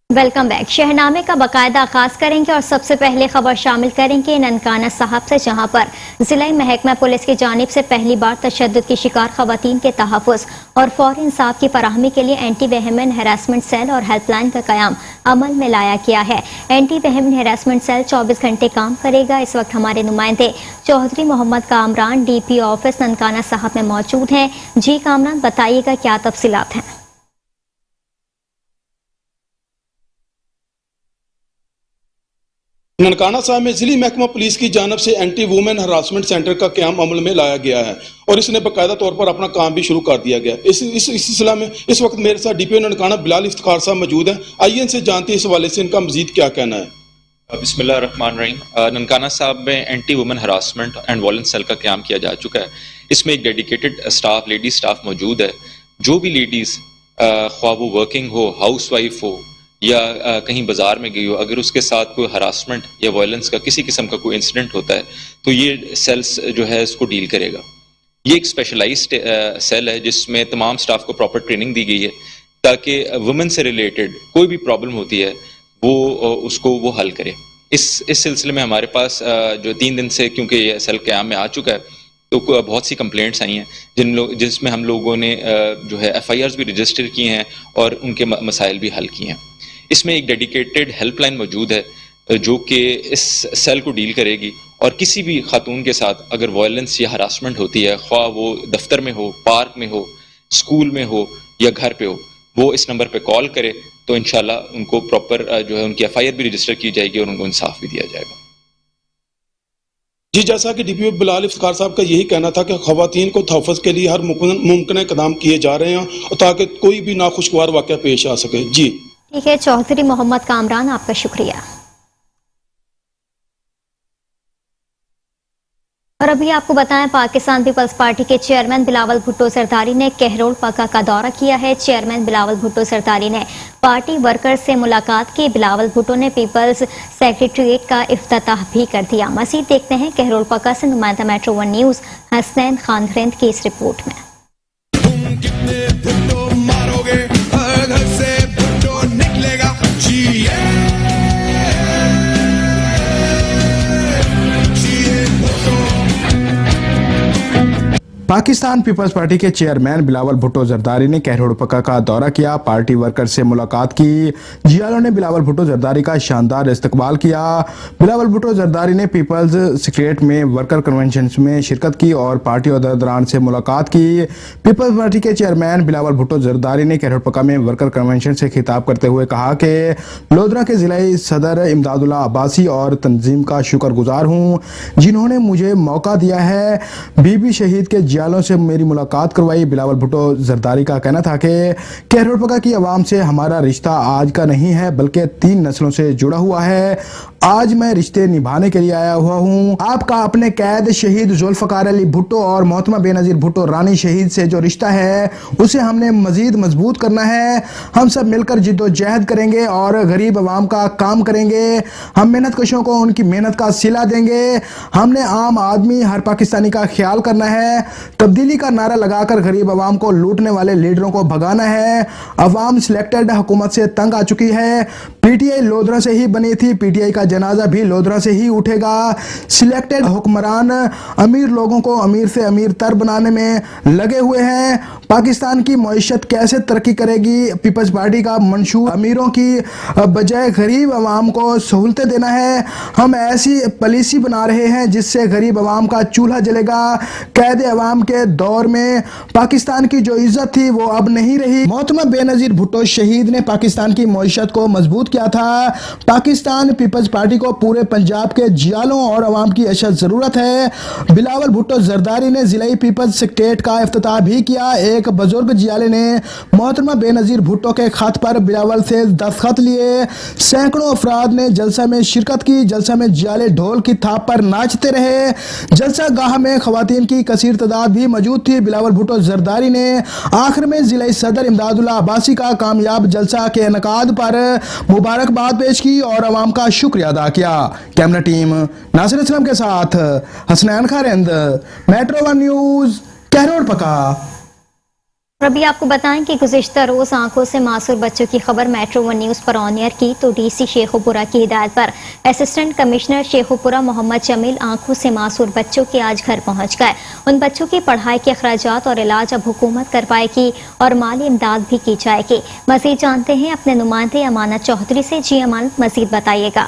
Welcome back. शहनामे का बाकायदा आगाज करेंगे और सबसे पहले खबर शामिल करेंगे ननकाना साहब से, जहां पर जिला महकमा पुलिस की जानिब से पहली बार तशद्दुद की शिकार खवातीन के तहफ़्फ़ुज़ और फौरी इंसाफ की फराहमी के लिए एंटी वेहमन हैरेसमेंट सेल और हेल्पलाइन का क़याम अमल में लाया गया है। एंटी वेहमन हैरेसमेंट सेल 24 घंटे काम करेगा। इस वक्त हमारे नुमाइंदे चौधरी मोहम्मद कामरान DP ऑफिस ननकाना साहब में मौजूद हैं। जी कामरान, बताइएगा क्या तफसीलात हैं। ननकाना साहब में जिला महकमा पुलिस की जानब से एंटी वुमेन हरासमेंट सेंटर का क़याम अमल में लाया गया है और इसने बाकायदा तौर पर अपना काम भी शुरू कर दिया गया। इस सिलसिला में इस वक्त मेरे साथ DPO ननकाना बिलाल इफ्तिखार साहब मौजूद हैं। आइए इनसे जानते हैं इस हवाले से इनका मजीद क्या कहना है। बिस्मिल्लाहिर्रहमानिर्रहीम। ननकाना साहब में anti women harassment and violence cell का क़याम किया जा चुका है। इसमें एक डेडिकेटेड स्टाफ, लेडी स्टाफ मौजूद है। जो भी लेडीज़ ख्वाह वो वर्किंग हो, हाउस वाइफ हो या कहीं बाजार में गई हो, अगर उसके साथ कोई हरासमेंट या वायलेंस का किसी किस्म का कोई इंसिडेंट होता है तो ये सेल्स जो है इसको डील करेगा। ये एक स्पेशलाइज्ड सेल है जिसमें तमाम स्टाफ को प्रॉपर ट्रेनिंग दी गई है ताकि वुमेन से रिलेटेड कोई भी प्रॉब्लम होती है वो उसको वो हल करे। इस सिलसिले में हमारे पास जो 3 दिन से, क्योंकि ये सेल क़याम में आ चुका है, तो बहुत सी कंप्लेंट्स आई हैं जिसमें हम लोगों ने जो है FIRs भी रजिस्टर किए हैं और उनके मसाइल भी हल किए हैं। इसमें एक डेडिकेटेड हेल्पलाइन मौजूद है जो कि इस सेल को डील करेगी और किसी भी खातून के साथ अगर वायलेंस या हरासमेंट होती है, ख्वाह वो दफ्तर में हो, पार्क में हो, स्कूल में हो या घर पे हो, वो इस नंबर पे कॉल करे तो इंशाल्लाह उनको प्रॉपर जो है उनकी FIR भी रजिस्टर की जाएगी और उनको इंसाफ भी दिया जाएगा। जी, जैसा कि DPO बिलाल इफ्तिखार साहब का यही कहना था कि खवातीन को तहफ़्फ़ुज़ के लिए हर मुमकिन इक़दाम किए जा रहे हैं ताकि कोई भी नाखुशगवार वाक़या पेश आ सके। जी ठीक है, चौधरी मोहम्मद कामरान, आपका शुक्रिया। और अभी आपको बताएं, पाकिस्तान पीपल्स पार्टी के चेयरमैन बिलावल भुट्टो जरदारी ने कहरोल पक्का का दौरा किया है। चेयरमैन बिलावल भुट्टो जरदारी ने पार्टी वर्कर्स से मुलाकात की। बिलावल भुट्टो ने पीपल्स सेक्रेटरीट का इफ्तिताह भी कर दिया। मज़ीद देखते हैं कहरोल पक्का से नुमाइंदा मेट्रो 1 न्यूज़ हसनैन खान खिरंद की इस रिपोर्ट में। पाकिस्तान पीपल्स पार्टी के चेयरमैन बिलावल भुट्टो जरदारी ने कहरोल पक्का का दौरा किया। पार्टी वर्कर से मुलाकात की। जियालों ने बिलावल भुट्टो जरदारी का शानदार इस्तकबाल किया। बिलावल भुट्टो जरदारी ने पीपल्स सेक्रेटरीट में वर्कर कन्वेंशन में शिरकत की और पार्टी अहदेदारान से मुलाकात की। पीपल्स पार्टी के चेयरमैन बिलावल भुट्टो जरदारी ने कहरोल पक्का में वर्कर कन्वेंशन से खिताब करते हुए कहा कि लोधरा के जिलाई सदर इमदादुल्लाह अब्बासी और तंजीम का शुक्रगुजार हूँ जिन्होंने मुझे मौका दिया है। बीबी शहीद के जियालों से मेरी मुलाकात करवाई। बिलावल भुट्टो जरदारी का कहना था कि कहरोल पक्का की आवाम से हमारा रिश्ता आज का नहीं है बल्कि 3 नस्लों से जुड़ा हुआ है। आज मैं रिश्ते निभाने के लिए आया हुआ हूँ। आपका अपने कैद शहीद जुल्फ़कार अली भुट्टो और मोहतरमा बेनज़ीर भुट्टो रानी शहीद से जो रिश्ता है उसे हमने मजीद मजबूत करना है। हम सब मिलकर जिद्दोजहद करेंगे और गरीब आवाम का काम करेंगे। हम मेहनत कशों को उनकी मेहनत का सिला देंगे। हमने आम आदमी हर पाकिस्तानी का ख्याल करना है। तब्दीली का नारा लगाकर गरीब आवाम को लूटने वाले लीडरों को भगाना है। अवाम सिलेक्टेड हुकूमत से तंग आ चुकी है। PTI लोधरा से ही बनी थी, PTI का जनाजा भी लोधरा से ही उठेगा। सिलेक्टेड हुक्मरान अमीर लोगों को अमीर से अमीर तर बनाने में लगे हुए हैं। पाकिस्तान की मईशत कैसे तरक्की करेगी? पीपल्स पार्टी का मंशूर अमीरों की बजाय गरीब आवाम को सहूलतें देना है। हम ऐसी पॉलिसी बना रहे हैं जिससे गरीब आवाम का चूल्हा जलेगा। कैद आवाम के दौर में पाकिस्तान की जो इज्जत थी वो अब नहीं रही। मोहतरमा बेनज़ीर भुट्टो शहीद ने पाकिस्तान की मईशत को मजबूत किया था। पाकिस्तान पीपल्स पार्टी को पूरे पंजाब के जियालों और अवाम की अशद जरूरत है। बिलावल भुट्टो जरदारी ने जिलाई पीपल्स सेक्रेटरीट का इफ्तिताह भी किया। एक बुजुर्ग जियाले ने मोहतरमा बेनज़ीर भुट्टो के खत पर बिलावल से दस्तखत लिए। सैकड़ों अफराद ने जलसा में शिरकत की। जलसा में जियाले ढोल की थाप पर नाचते रहे। जलसा गाह में खवातीन की कसीर तादाद भी मौजूद थी। बिलावल भुट्टो जरदारी ने आखिर में जिला सदर इमदादुल्लाह अब्बासी का कामयाब जलसा के इनकाद पर मुबारकबाद पेश की और अवाम का शुक्रिया अदा किया। कैमरा टीम नासिर इस्लाम के साथ हसनैन खान खिरंद, मेट्रो 1 न्यूज़ कहरोल पक्का। और अभी आपको बताएं कि गुज़िश्ता रोज आंखों से मासूर बच्चों की खबर मेट्रो वन न्यूज़ पर ऑन एयर की तो डीसी शेखुपुरा की हिदायत पर असिस्टेंट कमिश्नर शेखुपुरा मोहम्मद जमील आंखों से मासूर बच्चों के आज घर पहुंच गए। उन बच्चों की पढ़ाई के अखराजात और इलाज अब हुकूमत करवाएगी और माली इमदाद भी की जाएगी। मजीद जानते हैं अपने नुमाइंदे अमानत चौधरी से। जी अमानत, मजीद बताइएगा।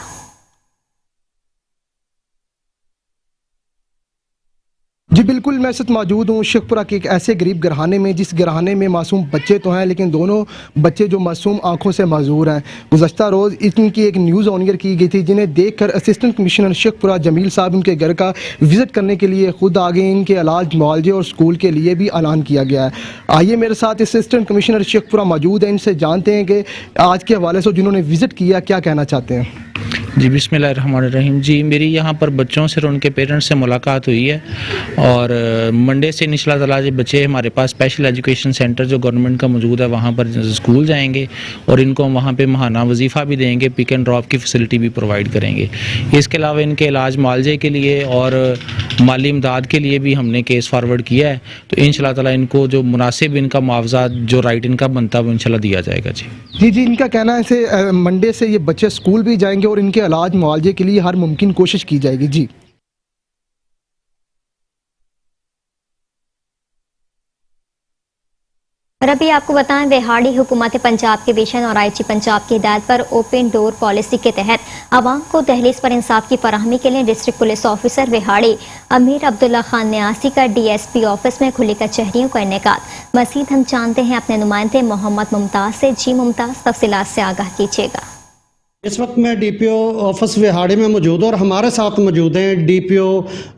जी बिल्कुल, मैं इस वक्त मौजूद हूँ शेखपुरा के एक ऐसे गरीब घराने में जिस घराने में मासूम बच्चे तो हैं लेकिन दोनों बच्चे जो मासूम आंखों से माजूर हैं। गुज़श्ता रोज़ इनकी एक न्यूज़ ऑन एयर की गई थी जिन्हें देखकर असिस्टेंट कमिश्नर शेखपुरा जमील साहब उनके घर का विज़िट करने के लिए खुद आ गए। इनके इलाज मुआवजे और स्कूल के लिए भी ऐलान किया गया है। आइए मेरे साथ असिस्टेंट कमिश्नर शेखपुरा मौजूद हैं, इनसे जानते हैं कि आज के हवाले से जिन्होंने विज़िट किया क्या कहना चाहते हैं। जी बिस्मिल्लाहिर्रहमानिर्रहीम। जी मेरी यहाँ पर बच्चों से और उनके पेरेंट्स से मुलाकात हुई है और मंडे से इंशाअल्लाह ताला जो बच्चे हमारे पास स्पेशल एजुकेशन सेंटर जो गवर्नमेंट का मौजूद है वहाँ पर स्कूल जाएंगे और इनको हम वहाँ पे महाना वजीफ़ा भी देंगे, पिक एंड ड्रॉप की फैसिलिटी भी प्रोवाइड करेंगे। इसके अलावा इनके इलाज मुआवजे के लिए और माली इमदाद के लिए भी हमने केस फॉरवर्ड किया है, तो इंशाअल्लाह ताला इनको जो मुनासिब इनका मुआवजा जो राइट इनका बनता है वो इंशाअल्लाह दिया जाएगा। जी इनका कहना है से मंडे से ये बच्चे स्कूल भी जाएंगे और इनके इलाज मुआवजे के लिए हर मुमकिन कोशिश की जाएगी। जी और अभी आपको बताएं दिहाड़ी हुकूमत पंजाब के विजन और आईजी पंजाब की हिदायत पर ओपन डोर पॉलिसी के तहत आवाम को दहलीज पर इंसाफ की फराहमी के लिए डिस्ट्रिक्ट पुलिस ऑफिसर विहाड़ी अमीर अब्दुल्ला खान न्यासी का डीएसपी ऑफिस में खुली कचहरियों का इनेकाद। मजीद हम जानते हैं अपने नुमाइंदे मोहम्मद मुमताज से। जी मुमताज, तफसीलात से आगाह कीजिएगा। इस वक्त मैं डीपीओ ऑफिस विहाड़ी में मौजूद हूँ और हमारे साथ मौजूद हैं डीपीओ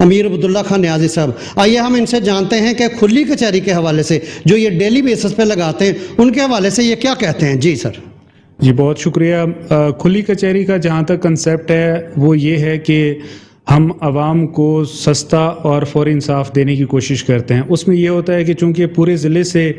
अमीर अब्दुल्ला खान न्याजी साहब। आइए हम इनसे जानते हैं कि खुली कचहरी के हवाले से जो ये डेली बेसिस पे लगाते हैं उनके हवाले से ये क्या कहते हैं। जी सर। जी बहुत शुक्रिया। खुली कचहरी का जहाँ तक कंसेप्ट है वो ये है कि हम आवाम को सस्ता और फौरी इंसाफ देने की कोशिश करते हैं। उसमें ये होता है कि चूँकि पूरे ज़िले से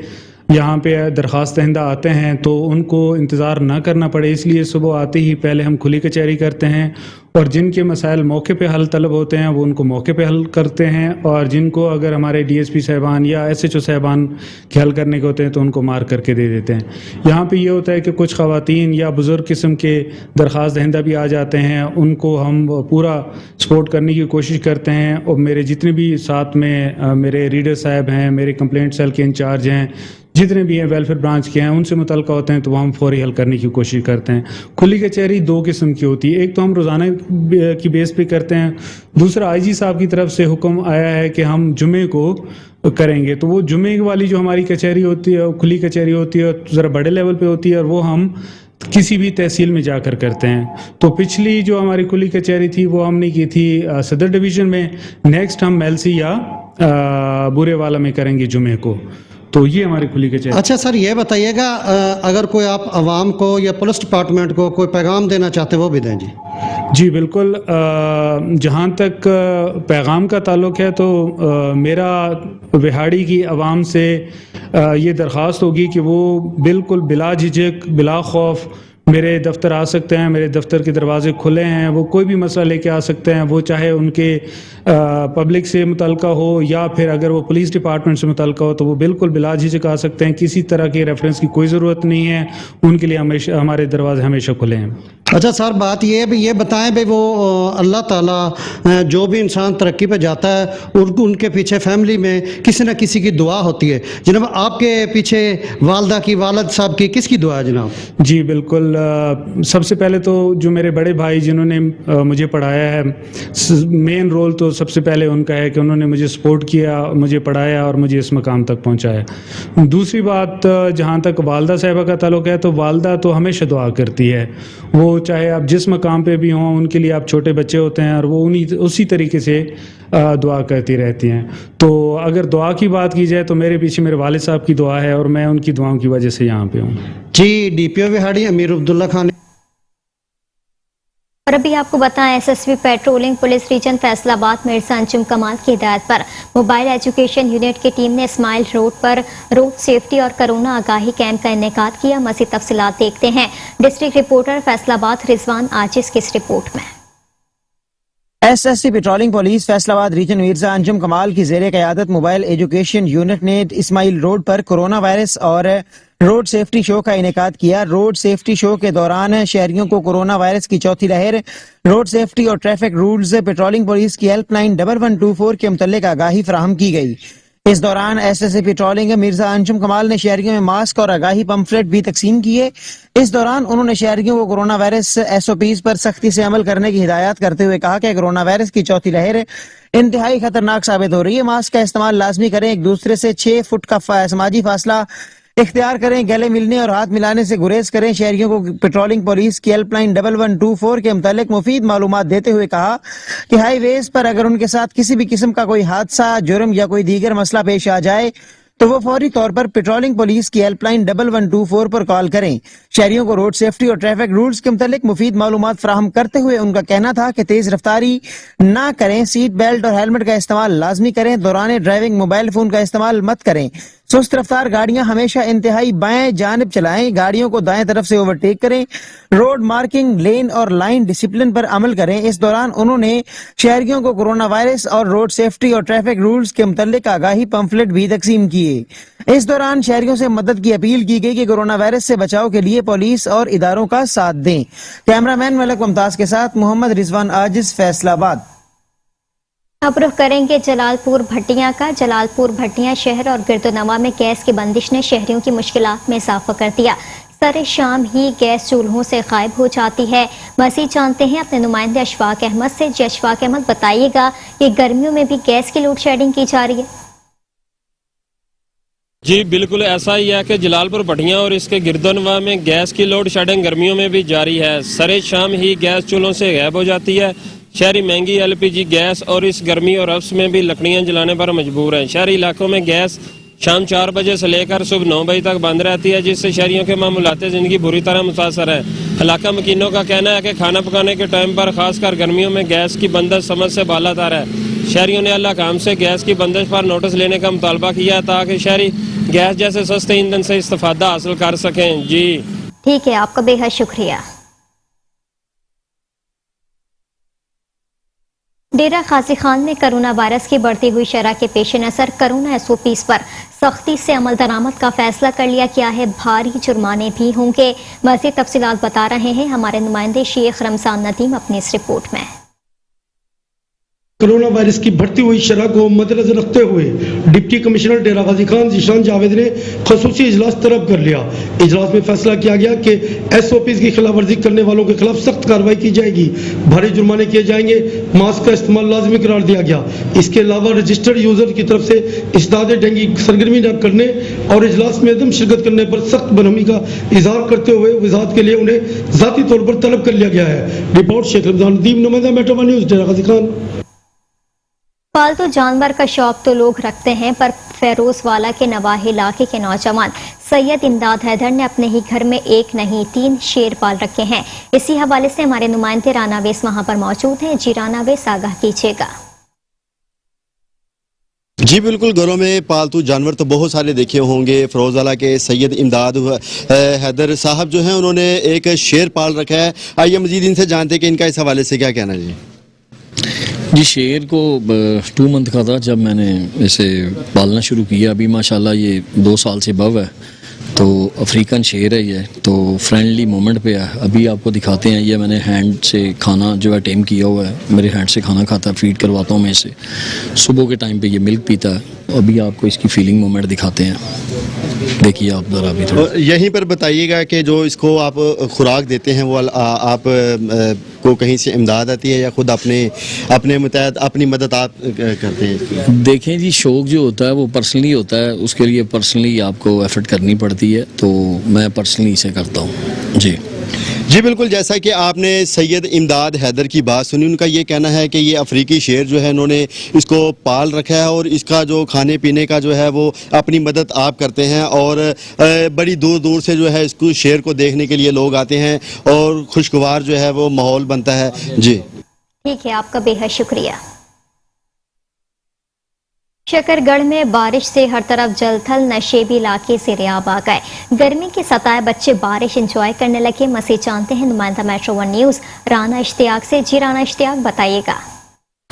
यहाँ पे दरख्वास्त दहिंदा आते हैं तो उनको इंतज़ार ना करना पड़े, इसलिए सुबह आते ही पहले हम खुली कचहरी करते हैं और जिनके मसाइल मौके पे हल तलब होते हैं वो उनको मौके पे हल करते हैं और जिनको अगर हमारे डीएसपी साहबान या एसएचओ साहबान के हल करने के होते हैं तो उनको मार करके दे देते हैं। यहाँ पे ये होता है कि कुछ ख़वातीन या बुज़ुर्ग किस्म के दरख्वास्त दहिंदा भी आ जाते हैं, उनको हम पूरा सपोर्ट करने की कोशिश करते हैं और मेरे जितने भी साथ में मेरे रीडर साहब हैं, मेरे कंप्लेंट सेल के इंचार्ज हैं, जितने भी हैं वेलफेयर ब्रांच के हैं, उनसे मुतल्लिक़ होते हैं तो वो हम फौरी हल करने की कोशिश करते हैं। खुली कचहरी दो किस्म की होती है, एक तो हम रोज़ाना की बेस पे करते हैं, दूसरा आईजी साहब की तरफ से हुक्म आया है कि हम जुमे को करेंगे, तो वो जुमे वाली जो हमारी कचहरी होती है खुली कचहरी होती है ज़रा बड़े लेवल पे होती है और वो हम किसी भी तहसील में जाकर करते हैं। तो पिछली जो हमारी खुली कचहरी थी वो हमने की थी सदर डिवीज़न में, नेक्स्ट हम मेलसी या बुरेवाला में करेंगे जुमे को। तो ये हमारी खुली कचहरी। अच्छा सर, ये बताइएगा अगर कोई आप आवाम को या पुलिस डिपार्टमेंट को कोई पैगाम देना चाहते वो भी दें। जी बिल्कुल। जहाँ तक पैगाम का ताल्लुक़ है तो मेरा विहाड़ी की आवाम से ये दरख्वास्त होगी कि वो बिल्कुल बिला झिझक बिला खौफ मेरे दफ्तर आ सकते हैं। मेरे दफ्तर के दरवाजे खुले हैं, वो कोई भी मसला लेके आ सकते हैं, वो चाहे उनके पब्लिक से मुतल्लिक़ हो या फिर अगर वो पुलिस डिपार्टमेंट से मुतल्लिक़ हो तो वो बिल्कुल बिला झिझक आ सकते हैं। किसी तरह के रेफरेंस की कोई ज़रूरत नहीं है, उनके लिए हमेशा हमारे दरवाजे हमेशा खुले हैं। अच्छा सर, बात ये भी ये बताएं भाई वो अल्लाह ताला जो भी इंसान तरक्की पे जाता है उनके पीछे फैमिली में किसी न किसी की दुआ होती है। जनाब आपके पीछे वालदा की, वालद साहब की किसकी दुआ है जनाब? जी बिल्कुल। सबसे पहले तो जो मेरे बड़े भाई जिन्होंने मुझे पढ़ाया है, मेन रोल तो सबसे पहले उनका है कि उन्होंने मुझे सपोर्ट किया, मुझे पढ़ाया और मुझे इस मकाम तक पहुंचाया। दूसरी बात जहां तक वालदा साहिबा का ताल्लुक़ है तो वालदा तो हमेशा दुआ करती है, वो चाहे आप जिस मकाम पे भी हों उनके लिए आप छोटे बच्चे होते हैं और वो उसी तरीके से दुआ करती रहती हैं। तो अगर दुआ की बात की जाए तो मेरे पीछे मेरे वालिद साहब की दुआ है और मैं उनकी दुआओं की वजह से यहाँ पे हूँ। जी डीपीओ विहाड़ी अमीर अब्दुल्ला खान। और अभी आपको बताएं SSB patrolling police region Faisalabad Mirza Anjum Kamal की हिदायत पर मोबाइल एजुकेशन यूनिट की टीम ने इस्माइल रोड पर रोड सेफ्टी और कोरोना आगाही कैंप का इनेकाद किया। मज़ीद तफसीलात देखते हैं डिस्ट्रिक्ट रिपोर्टर फैसलाबाद रिजवान आजिज की इस रिपोर्ट में। S S C patrolling police Faisalabad region Mirza Anjum کمال کی زیر قیادت موبائل ایجوکیشن یونٹ نے اسماعیل روڈ پر کورونا وائرس اور روڈ سیفٹی شو کا انعقاد کیا۔ روڈ سیفٹی شو کے دوران شہریوں کو کورونا وائرس کی چوتھی لہر، روڈ سیفٹی اور ٹریفک رولز، پیٹرولنگ پولیس کی ہیلپ لائن 1124 کے متعلق آگاہی فراہم کی گئی۔ اس دوران S S C patrolling Mirza Anjum Kamal نے شہریوں میں ماسک اور آگاہی پمفلٹ بھی تقسیم کیے۔ اس دوران انہوں نے شہریوں کو corona virus S O Ps پر سختی سے عمل کرنے کی ہدایات کرتے ہوئے کہا کہ کورونا وائرس کی چوتھی لہر انتہائی خطرناک ثابت ہو رہی ہے۔ ماسک کا استعمال لازمی کریں، ایک دوسرے سے 6 فٹ کا سماجی فاصلہ اختیار کریں، گلے ملنے اور ہاتھ ملانے سے گریز کریں۔ شہریوں کو پیٹرولنگ پولیس کی ہیلپ لائن 1124 کے متعلق مفید معلومات دیتے ہوئے کہا کہ ہائی ویز پر اگر ان کے ساتھ کسی بھی قسم کا کوئی حادثہ، جرم یا کوئی دیگر مسئلہ پیش آ جائے تو وہ فوری طور پر پیٹرولنگ پولیس کی ہیلپ لائن 1124 پر کال کریں۔ شہریوں کو روڈ سیفٹی اور ٹریفک رولز کے متعلق مفید معلومات فراہم کرتے ہوئے ان کا کہنا تھا کہ تیز رفتاری نہ کریں، سیٹ بیلٹ اور ہیلمٹ کا استعمال لازمی کریں، دوران ڈرائیونگ موبائل فون کا استعمال مت کریں، سست رفتار گاڑیاں ہمیشہ انتہائی بائیں جانب چلائیں، گاڑیوں کو دائیں طرف سے اوورٹیک کریں، روڈ مارکنگ، لین اور لائن ڈسپلن پر عمل کریں۔ اس دوران انہوں نے شہریوں کو کورونا وائرس اور روڈ سیفٹی اور ٹریفک رولز کے متعلق آگاہی پمفلٹ بھی تقسیم کیے۔ اس دوران شہریوں سے مدد کی اپیل کی گئی کہ کورونا وائرس سے بچاؤ کے لیے پولیس اور اداروں کا ساتھ دیں۔ کیمرہ مین ملک ممتاز کے ساتھ محمد رضوان عاجز، فیصل آباد۔ اب رخ کریں گے جلال پور بھٹیاں کا۔ جلال پور بھٹیاں شہر اور گرد و نواح میں گیس کی بندش نے شہریوں کی مشکلات میں اضافہ کر دیا۔ سر شام ہی گیس چولہوں سے غائب ہو جاتی ہے۔ مزید جانتے ہیں اپنے نمائندے اشفاق احمد سے۔ جی اشفاق احمد، بتائیے گا کہ گرمیوں میں بھی گیس کی لوڈ شیڈنگ کی جا رہی ہے؟ جی بالکل ایسا ہی ہے کہ جلال پور بھٹیاں اور اس کے گرد و نواح میں گیس کی لوڈ شیڈنگ گرمیوں میں بھی جاری ہے۔ سر شام ہی گیس چولہوں سے غائب ہو جاتی ہے۔ شہری مہنگی ایل پی جی گیس اور اس گرمی اور عرص میں بھی لکڑیاں جلانے پر مجبور ہیں۔ شہری علاقوں میں گیس شام 4 بجے سے لے کر صبح 9 بجے تک بند رہتی ہے، جس سے شہریوں کے معمولات زندگی بری طرح متاثر ہے۔ علاقہ مکینوں کا کہنا ہے کہ کھانا پکانے کے ٹائم پر خاص کر گرمیوں میں گیس کی بندش سمجھ سے بالا تر ہے۔ شہریوں نے اللہ کام سے گیس کی بندش پر نوٹس لینے کا مطالبہ کیا تاکہ شہری گیس جیسے سستے ایندھن سے استفادہ حاصل کر سکیں۔ جی ٹھیک ہے، آپ کا بے حد شکریہ۔ ڈیرہ غازی خان میں کرونا وائرس کی بڑھتی ہوئی شرح کے پیش نظر کرونا ایس او پیز پر سختی سے عمل درآمد کا فیصلہ کر لیا گیا ہے۔ بھاری جرمانے بھی ہوں گے۔ مزید تفصیلات بتا رہے ہیں ہمارے نمائندے شیخ رمضان ندیم اپنی اس رپورٹ میں۔ کرونا وائرس کی بڑھتی ہوئی شرح کو مد نظر رکھتے ہوئے ڈپٹی کمشنر ڈیرہ غازی خان ذیشان جاوید نے خصوصی اجلاس طلب کر لیا۔ اجلاس میں فیصلہ کیا گیا کہ ایس او پیز کی خلاف ورزی کرنے والوں کے خلاف سخت کارروائی کی جائے گی، بھاری جرمانے کیے جائیں گے، ماسک کا استعمال لازمی قرار دیا گیا۔ اس کے علاوہ رجسٹرڈ یوزر کی طرف سے اسداد ڈینگی سرگرمی نہ کرنے اور اجلاس میں عدم شرکت کرنے پر سخت برہمی کا اظہار کرتے ہوئے وضاحت کے لیے انہیں ذاتی طور پر طلب کر لیا گیا ہے۔ رپورٹ شیخ رمضان ندیم، نمائندہ metro one news, Dera Ghazi Khan. پالتو جانور کا شوق تو لوگ رکھتے ہیں، پر فیروز والا کے نواحی علاقے کے نوجوان سید امداد حیدر نے اپنے ہی گھر میں 1 نہیں 3 شیر پال رکھے ہیں۔ اسی حوالے سے ہمارے نمائندے رانا ویس وہاں پر موجود ہیں۔ جی رانا ویس، آگاہ کیجیے گا۔ جی بالکل، گھروں میں پالتو جانور تو بہت سارے دیکھے ہوں گے۔ فیروز والا کے سید امداد حیدر صاحب جو ہیں انہوں نے ایک شیر پال رکھا ہے۔ آئیے مزید ان سے جانتے کہ ان کا اس حوالے سے کیا کہنا ہے۔ جی شیر کو 2 منتھ کا تھا جب میں نے اسے پالنا شروع کیا۔ ابھی ماشاءاللہ یہ 2 سال سے بو ہے، تو افریقن شیر ہے یہ، تو فرینڈلی مومنٹ پہ ہے۔ ابھی آپ کو دکھاتے ہیں، یہ میں نے ہینڈ سے کھانا جو ہے ٹیم کیا ہوا ہے، میرے ہینڈ سے کھانا کھاتا ہے، فیڈ کرواتا ہوں میں اسے۔ صبح کے ٹائم پہ یہ ملک پیتا ہے۔ ابھی آپ کو اس کی فیلنگ مومنٹ دکھاتے ہیں، دیکھیے آپ ذرا ابھی تھوڑا۔ یہیں پر بتائیے گا کہ جو اس کو آپ خوراک دیتے ہیں وہ آپ کو کہیں سے امداد آتی ہے یا خود اپنے متحد اپنی مدد آپ کرتے ہیں؟ دیکھیں جی، شوق جو ہوتا ہے وہ پرسنلی ہوتا ہے، اس کے لیے پرسنلی آپ کو ایفرٹ کرنی پڑتی ہے، تو میں پرسنلی اسے کرتا ہوں۔ جی بالکل، جیسا کہ آپ نے سید امداد حیدر کی بات سنی، ان کا یہ کہنا ہے کہ یہ افریقی شیر جو ہے انہوں نے اس کو پال رکھا ہے اور اس کا جو کھانے پینے کا جو ہے وہ اپنی مدد آپ کرتے ہیں، اور بڑی دور دور سے جو ہے اس کو شیر کو دیکھنے کے لیے لوگ آتے ہیں اور خوشگوار جو ہے وہ ماحول بنتا ہے۔ جی ٹھیک ہے، آپ کا بے حد شکریہ۔ شکر گڑھ میں بارش سے ہر طرف جل تھل، نشیبی علاقے سے ریاب آ گئے۔ گرمی کے ستائے بچے بارش انجوائے کرنے لگے۔ مزید جانتے ہیں نمائندہ میٹرو ون نیوز رانا اشتیاق سے۔ جی رانا اشتیاق، بتائیے گا۔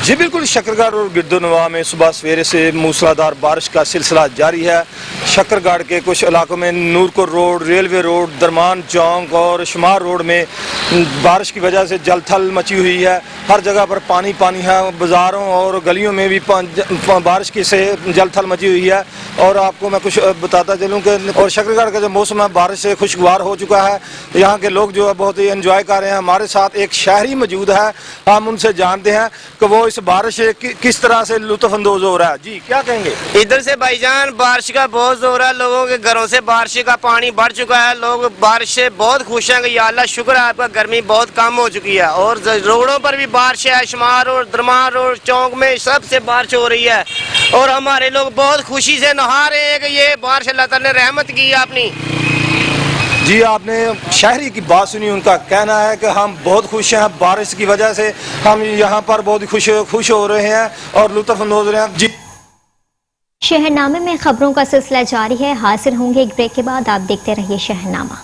जी बिल्कुल, शकरगढ़ और गिरदोनवा में सुबह सवेरे से मूसलाधार बारिश का सिलसिला जारी है। शकरगढ़ के कुछ इलाकों में नूरपुर रोड, रेलवे रोड, दरमान चौक और शुमार रोड में बारिश की वजह से जलथल मची हुई है। हर जगह पर पानी पानी है। बाज़ारों और गलियों में भी बारिश की से जलथल मची हुई है। और आपको मैं कुछ बताता चलूँ कि और शकरगढ़ का जो मौसम है बारिश से खुशगवार हो चुका है। यहाँ के लोग जो है बहुत ही एंजॉय कर रहे हैं। हमारे साथ एक शहरी मौजूद है, हम उनसे जानते हैं कि वो इस बारिश से किस तरह से लुत्फ अंदोज हो रहा है। जी क्या कहेंगे? इधर से भाईजान बारिश का बहुत जोर है, लोगों के घरों से बारिश का पानी बढ़ चुका है। लोग बारिश से बहुत खुश हैं कि या अल्लाह शुक्र है आपका, गर्मी बहुत कम हो चुकी है। और रोडों पर भी बारिश है, शुमार रोड, दरमान रोड, चौक में सबसे बारिश हो रही है। और हमारे लोग बहुत खुशी से नहा रहे हैं कि ये बारिश अल्लाह ताला ने रहमत की है अपनी। जी आपने शहरी की बात सुनी, उनका कहना है कि हम बहुत खुश हैं, बारिश की वजह से हम यहाँ पर बहुत खुश हो रहे हैं और लुत्फ अंदोज हो रहे हैं। जी शहरनामे में खबरों का सिलसिला जारी है। हाजिर होंगे एक ब्रेक के बाद, आप देखते रहिए शहरनामा।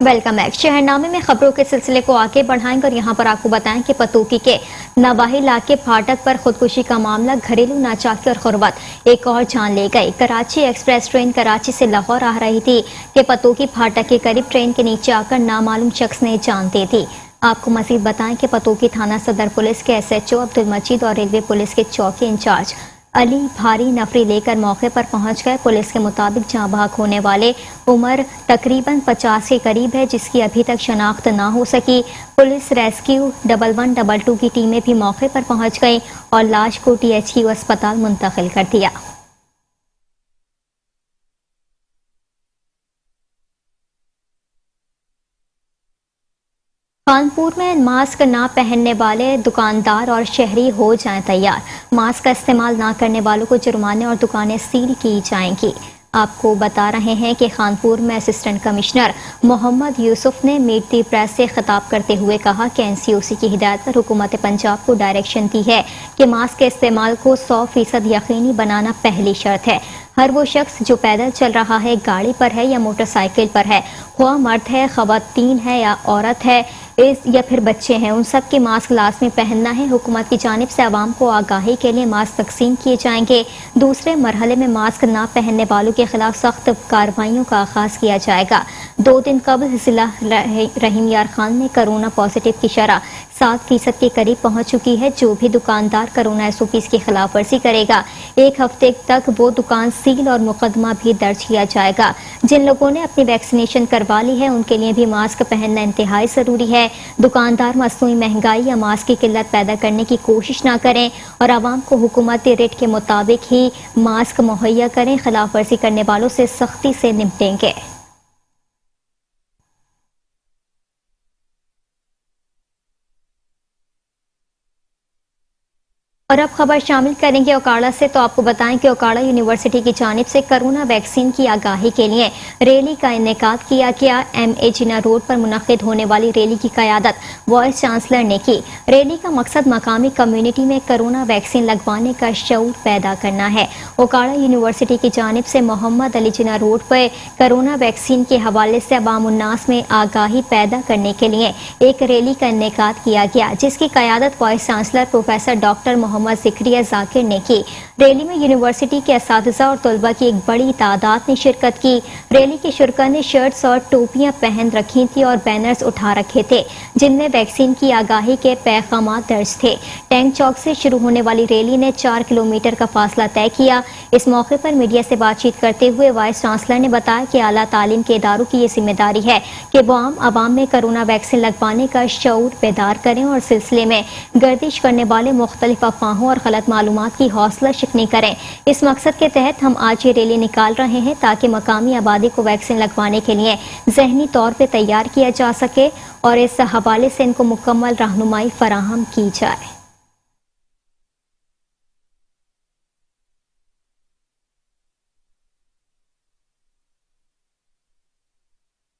Welcome back. शहरनामे में खबरों के सिलसिले को आगे बढ़ाएंगे और यहाँ पर आपको बताएं कि पतोकी के नवाही इलाके फाटक पर खुदकुशी का मामला, घरेलू नाचाकी और खुरबत एक और जान ले गई। कराची एक्सप्रेस ट्रेन कराची से लाहौर आ रही थी कि पतोकी फाटक के करीब ट्रेन के नीचे आकर नामालूम शख्स ने जान दे दी। आपको मजीद बताएं कि पतोकी थाना सदर पुलिस के SHO अब्दुल मजीद और रेलवे पुलिस के चौकी इंचार्ज अली भारी नफरी लेकर मौके पर पहुंच गए। पुलिस के मुताबिक जाँ बहक होने वाले उम्र तकरीबन 50 के करीब है, जिसकी अभी तक शनाख्त ना हो सकी। पुलिस रेस्क्यू 1122 की टीमें भी मौके पर पहुंच गई और लाश को THQ अस्पताल मुंतकिल कर दिया। कानपुर में मास्क ना पहनने वाले दुकानदार और शहरी हो जाएं तैयार। मास्क का इस्तेमाल ना करने वालों को जुर्माने और दुकानें सील की जाएंगी। आपको बता रहे हैं कि कानपुर में असिस्टेंट कमिश्नर मोहम्मद यूसुफ ने मीट दी प्रेस से खिताब करते हुए कहा कि NCOC की हिदायत पर हुकूमत पंजाब को डायरेक्शन दी है कि मास्क के इस्तेमाल को 100% यकीनी बनाना पहली शर्त है। हर वो शख्स जो पैदल चल रहा है, गाड़ी पर है या मोटरसाइकिल पर है, ख्वाह मर्द है, ख़वातीन है या औरत है या फिर बच्चे हैं, उन सब के मास्क लाजमी पहनना है। हुकूमत की जानिब से आवाम को आगाही के लिए मास्क तकसीम किए जाएंगे। दूसरे मरहले में मास्क ना पहनने वालों के खिलाफ सख्त कार्रवाइयों का आगाज किया जाएगा। 2 दिन कबल जिला रहीम यार खान में कोरोना पॉजिटिव की शरह 7% के करीब पहुंच चुकी है। जो भी दुकानदार कोरोना SOPs की खिलाफ वर्जी करेगा, 1 हफ्ते तक वो दुकान सील और मुकदमा भी दर्ज किया जाएगा। जिन लोगों ने अपनी वैक्सीनेशन करवा ली है, उनके लिए भी मास्क पहनना इंतहाई जरूरी है। दुकानदार मसनूई महंगाई या मास्क की किल्लत पैदा करने की कोशिश ना करें और आवाम को हुकूमती रेट के मुताबिक ही मास्क मुहैया करें। खिलाफ वर्जी करने वालों से सख्ती से निपटेंगे। और अब खबर शामिल करेंगे ओकाड़ा से। तो आपको बताएं कि ओकाड़ा यूनिवर्सिटी की जानिब से कोरोना वैक्सीन की आगाही के लिए रैली का इनेकाद किया गया। MA जिना रोड पर मुनक्किद होने वाली रैली की क़यादत वाइस चांसलर ने की। रैली का मकसद मकामी कम्युनिटी में कोरोना वैक्सीन लगवाने का शऊर पैदा करना है। ओकाड़ा यूनिवर्सिटी की जानिब से मोहम्मद अली जिना रोड पर कोरोना वैक्सीन के हवाले से अवाम उन्नास में आगाही पैदा करने के लिए एक रैली का इनेकाद किया गया, जिसकी क़यादत vice chancellor professor doctor Mohammad Zakariya Zakir ने की। रैली में यूनिवर्सिटी के असातिज़ा और तलबा की एक बड़ी तादाद ने शिरकत की। रैली के शुरका ने शर्ट्स और टोपियां पहन रखी थी और बैनर्स उठा रखे थे, जिनमें वैक्सीन की आगाही के पैगामात दर्ज थे। टैंक चौक से शुरू होने वाली रैली ने 4 किलोमीटर का फासला तय किया। इस मौके पर मीडिया से बातचीत करते हुए वाइस चांसलर ने बताया कि आला तालीम के इदारों की ये जिम्मेदारी है कि वो आवाम में कोरोना वैक्सीन लगवाने का शऊर बेदार करें और सिलसिले में गर्दिश करने वाले मुख्तलिफ अफवाहों और गलत मालूमात की हौसला शिकनी करें। इस मकसद के तहत हम आज ये रैली निकाल रहे हैं ताकि मकामी आबादी को वैक्सीन लगवाने के लिए ज़हनी तौर पर तैयार किया जा सके और इस हवाले से इनको मुकम्मल रहनुमाई फराहम की जाए।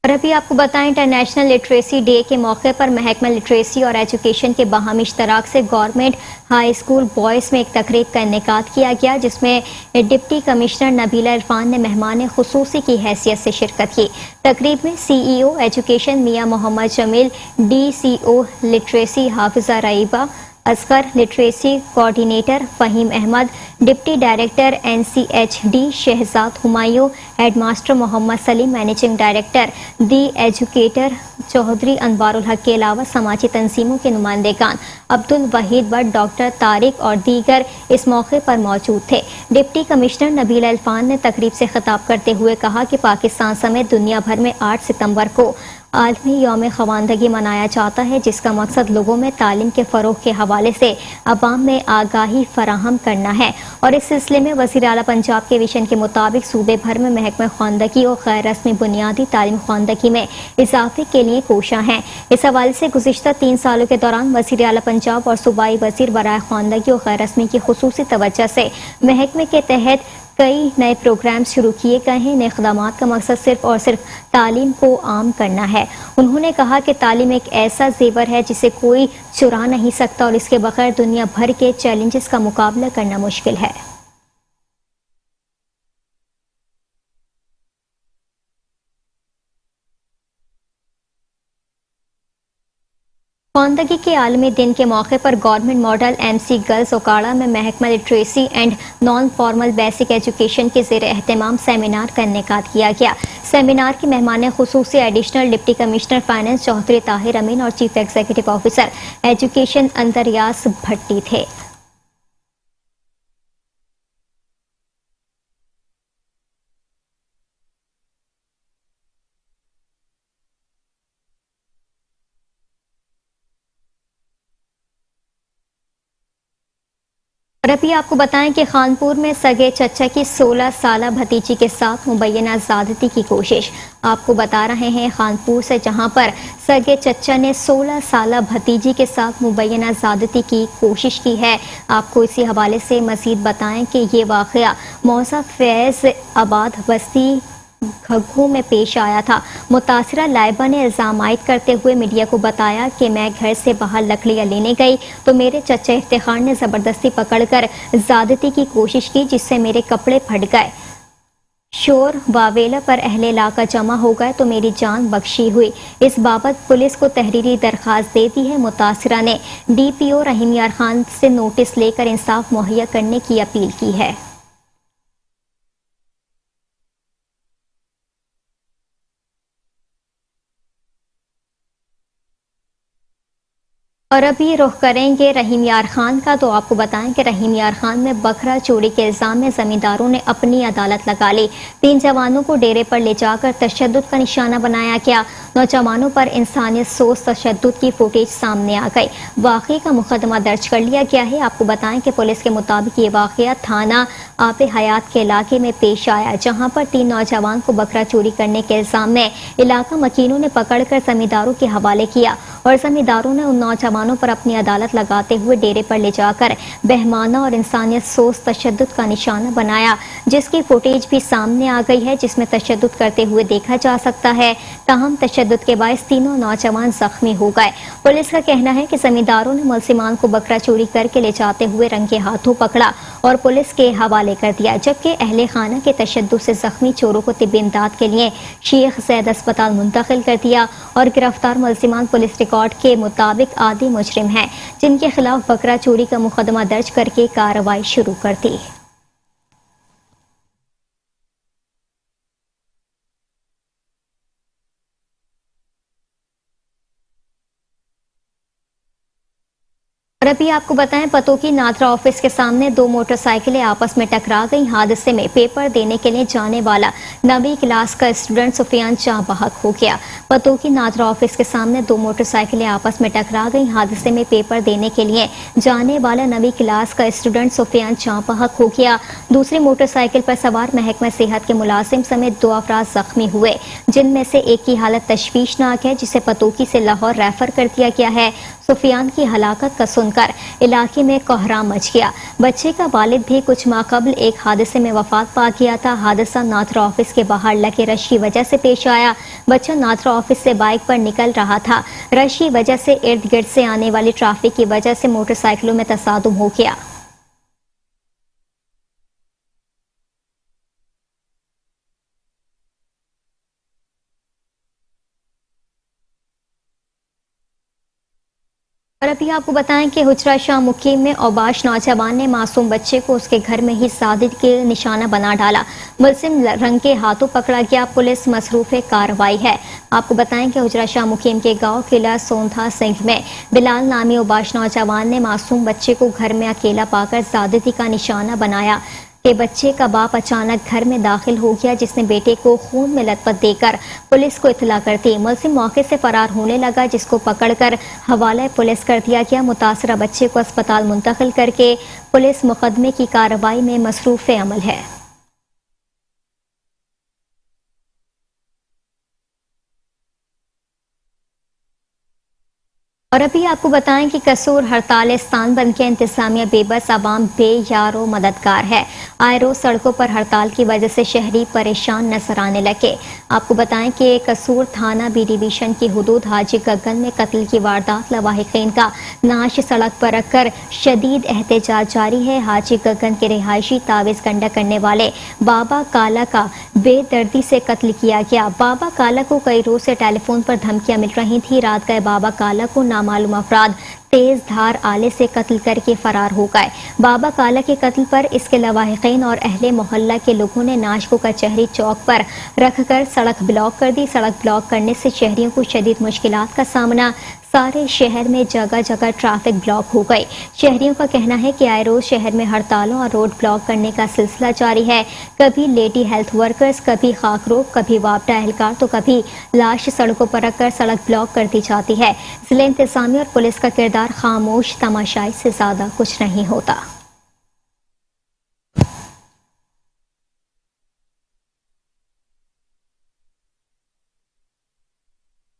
और अभी आपको बताएं, इंटरनेशनल लिटरेसी डे के मौके पर महकमा लिटरेसी और एजुकेशन के बाहमी इश्तराक से गवर्नमेंट हाई स्कूल बॉयज़ में एक तकरीब का इनेकाद किया गया, जिसमें डिप्टी कमिश्नर नबीला इरफान ने मेहमान खुसूसी की हैसियत से शिरकत की। तकरीब में CEO education Mian Mohammad Jameel, DCO literacy Hafiza Raiba, Asghar, literacy coordinator Faheem Ahmed, deputy director NCHD Shahzad Humayun, headmaster Mohammad Saleem, managing director the educator Chaudhry Anwarul Haq के अलावा समाजी तंजीमों के नुमाइंदेगान अब्दुल वहीद भट्ट, डॉक्टर तारिक और दीगर इस मौके पर मौजूद थे। डिप्टी कमिश्नर नबील अल्फान ने तकरीब से खिताब करते हुए कहा कि पाकिस्तान समेत दुनिया भर में 8 सितंबर को आलमी यौम ख़वानदगी मनाया जाता है, जिसका मकसद लोगों में तालीम के फ़रोग़ के हवाले से अवाम में आगाही फराहम करना है। और इस सिलसिले में वज़ीर आला पंजाब के विजन के मुताबिक सूबे भर में महकमा ख़वानदगी और गैर रस्मी बुनियादी तालीम ख़वानदगी में इजाफे के लिए कोशां हैं। इस हवाले से गुज़िश्ता 3 सालों के दौरान वज़ीर आला पंजाब और सूबाई वज़ीर बराए ख़वानदगी और गैर रस्मी की खुसूसी तवज्जो से महकमे के तहत कई नए प्रोग्राम शुरू किए गए हैं। इन इक़दामात का मकसद सिर्फ और सिर्फ तालीम को आम करना है। उन्होंने कहा कि तालीम एक ऐसा ज़ेवर है जिसे कोई चुरा नहीं सकता और इसके बगैर दुनिया भर के चैलेंजेस का मुकाबला करना मुश्किल है। ख़वानदगी के आलमी दिन के मौके पर government model MC girls Okara में महकमा literacy and non formal basic education के ज़ेर एहतमाम सेमिनार का इनेकाद किया गया। सेमिनार के मेहमान खुसूसी additional deputy commissioner finance Chaudhry Tahir Amin और चीफ एग्जीक्यूटिव ऑफिसर एजुकेशन अंतरयास भट्टी थे। और अभी आपको बताएं कि खानपुर में सगे चचा की 16 साला भतीजी के साथ मुबैना ज़्यादती की कोशिश। आपको बता रहे हैं खानपुर से, जहां पर सगे चचा ने 16 साला भतीजी के साथ मुबैना ज़्यादती की कोशिश की है। आपको इसी हवाले से मज़ीद बताएं कि ये वाक़या मौसा फैज़ आबाद बस्ती घग्घू में पेश आया था। मुतासिरा लाइबा ने इल्ज़ाम आयद करते हुए मीडिया को बताया कि मैं घर से बाहर लकड़ियाँ लेने गई तो मेरे चचा इफ्तिखार ने ज़बरदस्ती पकड़कर ज़्यादती की कोशिश की, जिससे मेरे कपड़े फट गए। शोर वावेला पर अहले इलाका जमा हो गए तो मेरी जान बख्शी हुई। इस बाबत पुलिस को तहरीरी दरख्वास्त दे दी है। मुतासिरा ने DPO रहीम यार खान से नोटिस लेकर इंसाफ मुहैया करने की अपील की है। और अभी रुख करेंगे रहीम यार खान का। तो आपको बताएं कि रहीम यार खान में बकरा चोरी के इल्ज़ाम में ज़मींदारों ने अपनी अदालत लगा ली। 3 जवानों को डेरे पर ले जाकर तशद्दुद का निशाना बनाया गया। नौजवानों पर इंसानियत सोच तशद्दुद की फुटेज सामने आ गई। वाक़े का मुकदमा दर्ज कर लिया गया है। आपको बताएं कि पुलिस के मुताबिक ये वाक़या थाना आप हयात के इलाके में पेश आया, जहाँ पर 3 नौजवान को बकरा चोरी करने के इल्ज़ाम में इलाका मकीनों ने पकड़कर ज़मींदारों के हवाले किया और ज़मींदारों ने उन नौजवानों पर अपनी अदालत लगाते हुए डेरे पर ले जाकर बहमाना और इंसानियत सोच तशद्दुद का निशाना बनाया, जिसकी फुटेज भी सामने आ गई है, जिसमें तशद्दुद करते हुए देखा जा सकता है। ताहम तशद्दुद के बायस तीनों नौजवान जख्मी हो गए। पुलिस का कहना है कि जमींदारों ने मुलजिमान को बकरा चोरी करके ले जाते हुए रंगे हाथों पकड़ा और पुलिस के हवाले कर दिया, जबकि अहले खाना के तशद्दुद से जख्मी चोरों को तिब्बी इमदाद के लिए शेख ज़ैद अस्पताल मुंतकिल कर दिया और गिरफ्तार मुलजिमान पुलिस रिकॉर्ड के मुताबिक आदि मुजरिम हैं, जिनके खिलाफ बकरा चोरी का मुकदमा दर्ज करके कार्रवाई शुरू कर दी। और अभी आपको बताएं, पतोकी नादरा ऑफिस के सामने 2 मोटरसाइकिलें आपस में टकरा गई। हादसे में पेपर देने के लिए जाने वाला 9वीं क्लास का स्टूडेंट सुफियान जाँ बहक हो गया। पतोकी नादरा ऑफिस के सामने 2 मोटरसाइकिलें आपस में टकरा गई। हादसे में पेपर देने के लिए जाने वाला 9वीं क्लास का स्टूडेंट सुफियान जाँ बहक हो गया। दूसरी मोटरसाइकिल पर सवार महकमा सेहत के मुलाजिम समेत 2 अफराद जख्मी हुए, जिनमें से एक की हालत तशवीशनाक है, जिसे पतोकी से लाहौर रेफर कर दिया गया है। सुफियान की हलाकत का सुनकर इलाके में कोहराम मच गया। बच्चे का वालिद भी कुछ माह कबल एक हादसे में वफात पा गया था। हादसा नादरा ऑफिस के बाहर लगे रश की वजह से पेश आया। बच्चा नादरा ऑफिस से बाइक पर निकल रहा था। रश की वजह से इर्द गिर्द से आने वाली ट्रैफिक की वजह से मोटरसाइकिलों में तसादुम हो गया। और और अभी आपको बताएं कि हुजरा शाह मुकीम में औबाश नौजवान ने मासूम बच्चे को उसके घर में ही साजिद के निशाना बना डाला। मुलजिम रंग के हाथों पकड़ा गया, पुलिस मसरूफ कार्रवाई है। आपको बताएं कि हुजरा शाह मुकीम के गांव किला सोंधा सिंह में बिलाल नामी औबाश नौजवान ने मासूम बच्चे को घर में अकेला पाकर साजिदी का निशाना बनाया कि बच्चे का बाप अचानक घर में दाखिल हो गया, जिसने बेटे को खून में लथपथ देकर पुलिस को इत्तला कर दी। मुलजिम मौके से फरार होने लगा, जिसको पकड़कर हवाले पुलिस कर दिया गया। मुतासरा बच्चे को अस्पताल मुंतकिल करके पुलिस मुकदमे की कार्रवाई में मसरूफ अमल है। और अभी आपको बताएं कि कसूर हड़ताल स्थान बंद के इंतजामिया बेबस आवाम बेयारो मददगार है। आए रोज सड़कों पर हड़ताल की वजह से शहरी परेशान नजर आने लगे। आपको बताएं कि कसूर थाना बी डिवीजन की हुदूद हाजी गगन में कत्ल की वारदात लवाहिकीन का नाश सड़क पर रखकर शदीद एहतजाज जारी है। हाजी गगन के रिहायशी तावीज़ गंडा करने वाले बाबा काला का बेदर्दी से कत्ल किया गया। बाबा काला को कई रोज से टेलीफोन पर धमकियां मिल रही थी। रात गए बाबा काला को नामालूम अफराद तेज धार आले से कत्ल करके फरार हो गए। बाबा काला के कत्ल पर इसके लवाहिकीन और अहले मोहल्ला के लोगों ने नाश को कचहरी चौक पर रखकर सड़क ब्लॉक कर दी। सड़क ब्लॉक करने से शहरियों को शदीद मुश्किलात का सामना, सारे शहर में जगह जगह ट्रैफिक ब्लॉक हो गई। शहरियों का कहना है कि आए रोज शहर में हड़तालों और रोड ब्लॉक करने का सिलसिला जारी है। कभी लेडी हेल्थ वर्कर्स, कभी खाकरोब, कभी वापडा एहलकार तो कभी लाश सड़कों पर रखकर सड़क ब्लॉक कर दी जाती है। जिला इंतजामिया और पुलिस का किरदार खामोश तमाशाई से ज्यादा कुछ नहीं होता।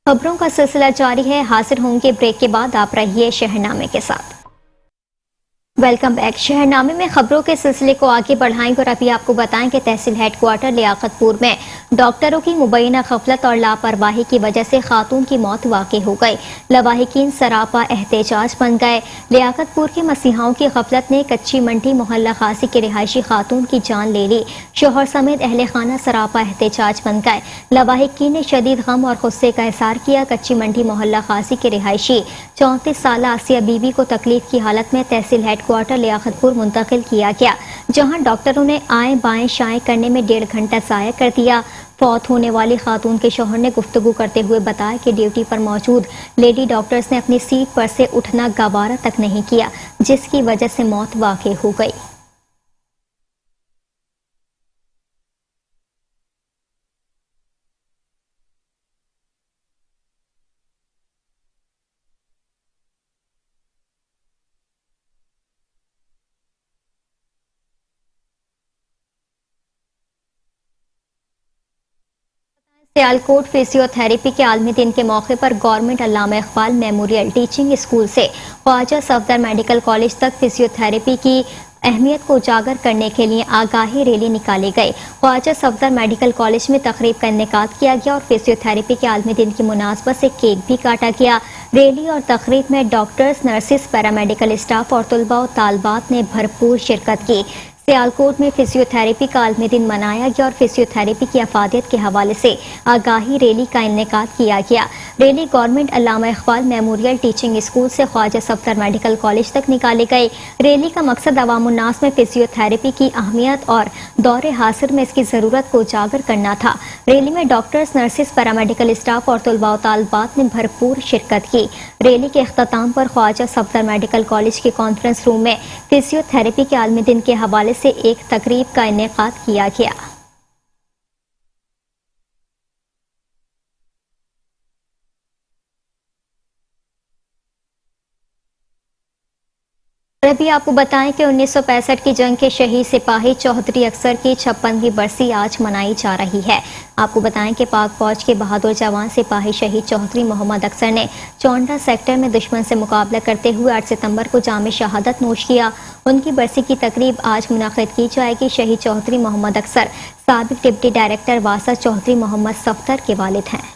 खबरों का सिलसिला जारी है। हाजिर होंगे ब्रेक के बाद, आप रहिए शहरनामे के साथ। Welcome back. शहरनामे में खबरों के सिलसिले को आगे बढ़ाएंगे और अभी आपको बताएं कि तहसील हेडक्वार्टर लियाकतपुर में डॉक्टरों की मुबैना गफलत और लापरवाही की वजह से खातून की मौत वाक़ई हो गई। लवाहिकीन सरापा एहतजाज बन गए। लियाकतपुर के मसीहाओं की गफलत ने कच्ची मंडी मोहल्ला खासी के रिहायशी खातून की जान ले ली। शोहर समेत अहले खाना सरापा एहतजाज बन गए। लवाहिकीन ने शदीद गम और गुस्से का इजहार किया। कच्ची मंडी मोहल्ला खासी के रिहायशी 34 साल आसिया बीबी को तकलीफ की हालत में तहसील हेडक्वार्टर लियाकतपुर मुंतकिल किया गया, जहां डॉक्टरों ने आए बाएं शाएं करने में 1.5 घंटा ज़ाया कर दिया। फौत होने वाली खातून के शौहर ने गुफ्तगू करते हुए बताया कि ड्यूटी पर मौजूद लेडी डॉक्टर्स ने अपनी सीट पर से उठना गवारा तक नहीं किया, जिसकी वजह से मौत वाक़ई हो गई। सियालकोट फिजियोथेरेपी के आलमी दिन के मौके पर गवर्नमेंट अल्लामा इकबाल मेमोरियल टीचिंग स्कूल से ख्वाजा सफदर मेडिकल कॉलेज तक फिजियोथेरेपी की अहमियत को उजागर करने के लिए आगाही रैली निकाली गई। ख्वाजा सफदर मेडिकल कॉलेज में तकरीब का इनेकाद किया गया और फिजियोथेरेपी के आलमी दिन की मुनासबत से केक भी काटा गया। रैली और तकरीब में डॉक्टर्स, नर्सिस, पैरामेडिकल स्टाफ और तलबा और तालबात ने भरपूर शिरकत की। सियालकोट में फिजियोथेरेपी का आलमी दिन मनाया गया और फिजियोथेरेपी की अफादियत के हवाले से आगाही रैली का इनेकाद किया गया। रैली गवर्नमेंट अल्लामा इकबाल मेमोरियल टीचिंग स्कूल से ख्वाजा सफदर मेडिकल कॉलेज तक निकाली गई। रैली का मकसद अवामुन्नास में फिजियोथेरेपी की अहमियत और दौरे हासिर में इसकी ज़रूरत को उजागर करना था। रैली में डॉक्टर्स, नर्सिस, पैरामेडिकल स्टाफ और तलबा और तालबात ने भरपूर शिरकत की। रैली के अख्ताम पर ख्वाजा सफदर मेडिकल कॉलेज के कॉन्फ्रेंस रूम में फिजियोथेरेपी के आलमी दिन के हवाले से एक तकरीब का इनेकाद किया गया। अभी आपको बताएं कि 1965 की जंग के शहीद सिपाही चौधरी अख्तर की 56वीं बरसी आज मनाई जा रही है। आपको बताएं कि पाक फौज के बहादुर जवान सिपाही शहीद चौधरी मोहम्मद अख्तर ने चौंडा सेक्टर में दुश्मन से मुकाबला करते हुए 8 सितंबर को जाम शहादत नोश किया। उनकी बरसी की तकरीब आज मुनक़िद की जाएगी। शहीद चौधरी मोहम्मद अख्तर साबिक डिप्टी डायरेक्टर वासा चौधरी मोहम्मद सफ्तर के वालिद हैं।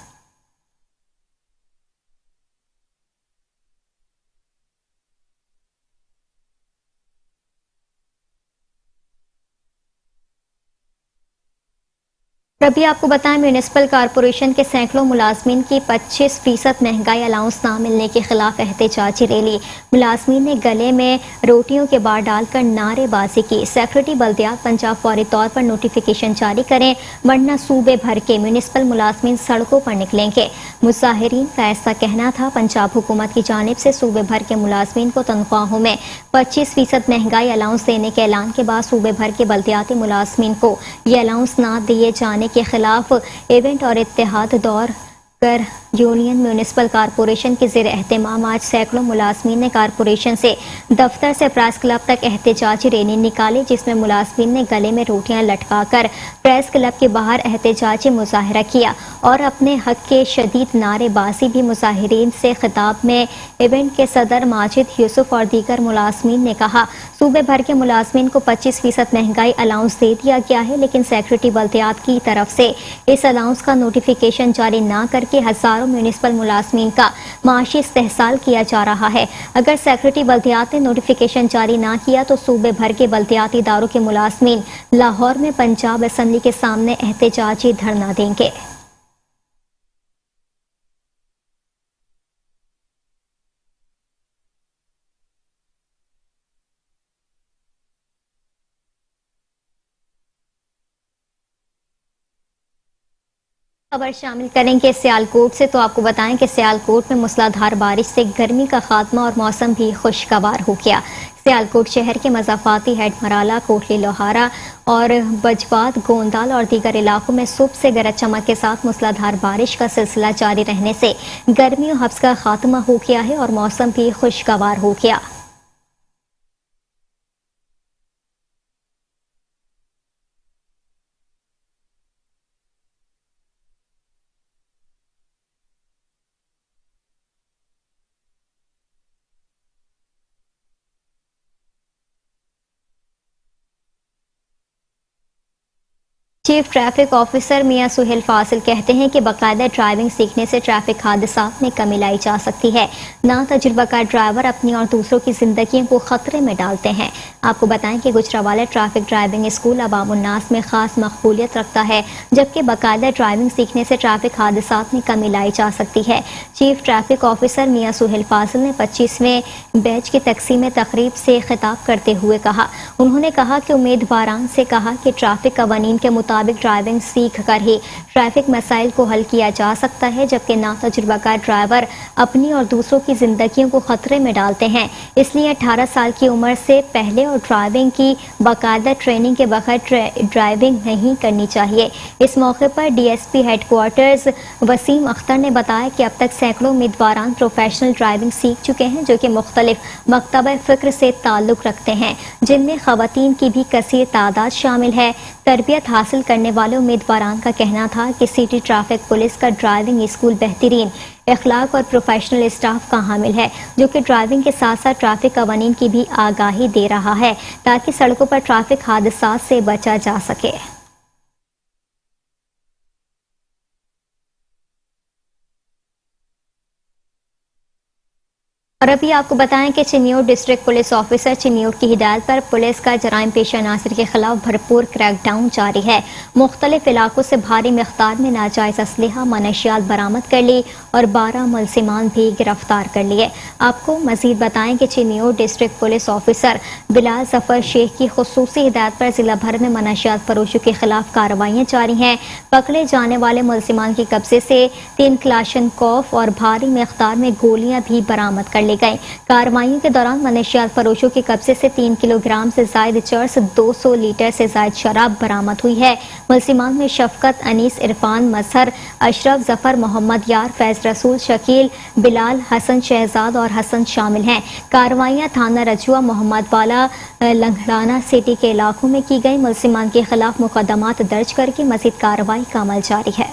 अभी आपको बताएं म्यूनिसिपल कॉरपोरेशन के सैकड़ों मुलाजमीन की 25% महंगाई अलाउंस ना मिलने के खिलाफ एहतजाजी रैली। मुलाजमीन ने गले में रोटियों के बार डालकर नारेबाजी की। सेक्रेटरी बल्दियात पंजाब फौरी तौर पर नोटिफिकेशन जारी करें वरना सूबे भर के म्यूनिसिपल मुलाजमीन सड़कों पर निकलेंगे। मुजाहिरीन का ऐसा कहना था। पंजाब हुकूमत की जानिब से सूबे भर के मुलाजमीन को तनख्वाहों में 25% महंगाई अलाउंस देने के ऐलान के बाद सूबे भर के बल्दियाती मुलाजमीन को ये अलाउंस ना दिए जाने के खिलाफ इवेंट और इत्तेहाद दौर कर यूनियन म्यूनिसिपल कॉरपोरेशन के ज़ेर एहतमाम आज सैकड़ों मुलाजमीन ने कॉरपोरेशन से दफ्तर से प्रेस क्लब तक एहतजाजी रैली निकाली, जिसमें मुलाजमीन ने गले में रोटियां लटकाकर प्रेस क्लब के बाहर एहतजाजी मुजाहरा किया और अपने हक के शदीद नारेबाजी भी। मुजाहिरीन से खिताब में इवेंट के सदर माजिद यूसुफ और दीगर मुलाजमीन ने कहा, सूबे भर के मुलाजमीन को 25% महंगाई अलाउंस दे दिया गया है, लेकिन सेक्रेटरी बल्दियात की तरफ से इस अलाउंस का नोटिफिकेशन जारी ना करके हजारों म्यूनिसिपल मुलाजमीन का माशी इस्तेहसाल किया जा रहा है। अगर सेक्रेटरी बल्दियात ने नोटिफिकेशन जारी ना किया तो सूबे भर के बल्दियाती इदारों के मुलाजमीन लाहौर में पंजाब असम्बली के सामने एहतजाजी धरना देंगे। खबर शामिल करेंगे सियालकोट से। तो आपको बताएं कि सियालकोट में मूसलाधार बारिश से गर्मी का खात्मा और मौसम भी खुशगवार हो गया। सियालकोट शहर के मज़ाफ़ाती हेड मराला, कोटली लोहारा और बजवाद, गोंदाल और दीगर इलाकों में सुबह से गरज चमक के साथ मूसलाधार बारिश का सिलसिला जारी रहने से गर्मी और हब्स का खात्मा हो गया है और मौसम भी खुशगवार हो गया। चीफ ट्रैफिक ऑफिसर मियां सुहेल फासिल कहते हैं कि बाकायदा ड्राइविंग सीखने से ट्रैफिक हादसात में कमी लाई जा सकती है। ना तजुर्बाकार ड्राइवर अपनी और दूसरों की जिंदगियों को खतरे में डालते हैं। आपको बताएं कि गुजरावाला ट्रैफिक ड्राइविंग स्कूल अवामुन्नास में खास मकबूलियत रखता है, जबकि बाकायदा ड्राइविंग सीखने से ट्रैफिक हादसात में कमी लाई जा सकती है। चीफ ट्रैफिक ऑफिसर मियां सुहेल फासिल ने 25वें बैच की तकसीम तकरीब से खिताब करते हुए कहा, उन्होंने कहा कि उम्मीदवारान से कहा कि ट्रैफिक कवानीन के मुताबिक ड्राइविंग सीख कर ही ट्रैफिक मसाइल को हल किया जा सकता है, जबकि नातजुर्बाकार ड्राइवर अपनी और दूसरों की जिंदगियों को खतरे में डालते हैं। इसलिए 18 साल की उम्र से पहले और ड्राइविंग की बाकायदा ट्रेनिंग के बगैर ड्राइविंग नहीं करनी चाहिए। इस मौके पर डीएसपी हेडक्वार्टर्स वसीम अख्तर ने बताया कि अब तक सैकड़ों उम्मीदवारान प्रोफेशनल ड्राइविंग सीख चुके हैं, जो कि मुख्तलिफ मकतब फ़िक्र से ताल्लुक़ रखते हैं, जिनमें ख़वातीन की भी कसीर तादाद शामिल है। तरबियत हासिल करने वाले उम्मीदवारान का कहना था कि सिटी ट्रैफिक पुलिस का ड्राइविंग स्कूल बेहतरीन इखलाक और प्रोफेशनल स्टाफ का हामिल है, जो कि ड्राइविंग के साथ साथ ट्रैफिक कवानीन की भी आगाही दे रहा है, ताकि सड़कों पर ट्रैफिक हादसात से बचा जा सके। और अभी आपको बताएं कि Chiniot district police officer Chiniot की हिदायत पर पुलिस का जराइम पेशा अनासर के खिलाफ भरपूर क्रैकडाउन जारी है। मुख्तलिफ इलाकों से भारी मिक़दार में नाजायज असलहा, मनशियात बरामद कर ली और 12 मुलजिमान भी गिरफ्तार कर लिए। आपको मजीद बताएं कि Chiniot district police officer Bilal Zafar Sheikh की खुसूसी हिदायत पर जिला भर में मनशियात फरोशों के खिलाफ कार्रवाइयाँ जारी हैं। पकड़े जाने वाले मुलजिमान के कब्जे से 3 क्लाशनकोफ और भारी मिक़दार में गोलियां भी बरामद कर ली गई। कार्रवाइयों के दौरान मनशियात फरोशों के कब्जे से 3 किलोग्राम से जायद चर्स, 200 लीटर से जायद शराब बरामद हुई है। मुलजिमान में शफकत, अनीस, इरफान, मजहर, अशरफ, जफर, मोहम्मद यार, फैज रसूल, शकील, बिलाल, हसन शहजाद और हसन शामिल हैं। कार्रवाइयाँ थाना रजुआ, मोहम्मद वाला, लंगड़ाना सिटी के इलाकों में की गई। मुलजिमान के खिलाफ मुकदमात दर्ज करके मजीद कार्रवाई का अमल जारी है।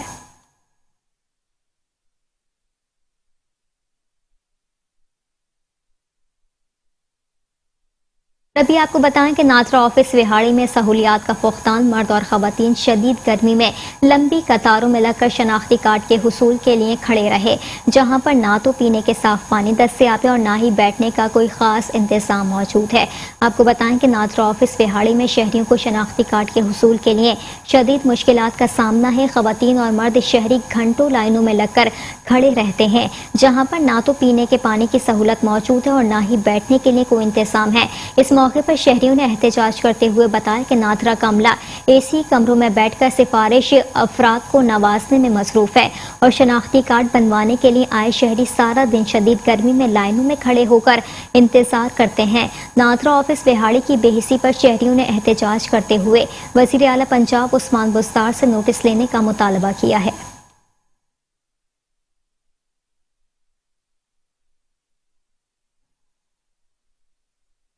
अभी आपको बताएं कि नाथरा ऑफिस विहाड़ी में सहूलियात का पुख्तान, मर्द और खवातीन शदीद गर्मी में लंबी कतारों में लगकर शनाख्ती कार्ड के हुसूल के लिए खड़े रहे, जहां पर ना तो पीने के साफ पानी दस्तयाब है और ना ही बैठने का कोई खास इंतजाम मौजूद है। आपको बताएं कि नाथरा ऑफिस विहाड़ी में शहरियों को शनाख्ती कार्ड के हुसूल के लिए शदीद मुश्किलात का सामना है। खवातीन और मर्द शहरी घंटों लाइनों में लगकर खड़े रहते हैं, जहाँ पर ना तो पीने के पानी की सहूलत मौजूद है और ना ही बैठने के लिए कोई इंतजाम है। इस मौके पर शहरियों ने एहतजाज करते हुए बताया कि नाथरा का अमला एसी कमरों में बैठकर सिफारिश अफराद को नवाजने में मसरूफ है और शनाख्ती कार्ड बनवाने के लिए आए शहरी सारा दिन शदीद गर्मी में लाइनों में खड़े होकर इंतजार करते हैं। नाथरा ऑफिस विहाड़ी की बेहिसी पर शहरियों ने एहतजाज करते हुए वज़ीर आला पंजाब उस्मान बुस्तार से नोटिस लेने का मुतालबा किया है।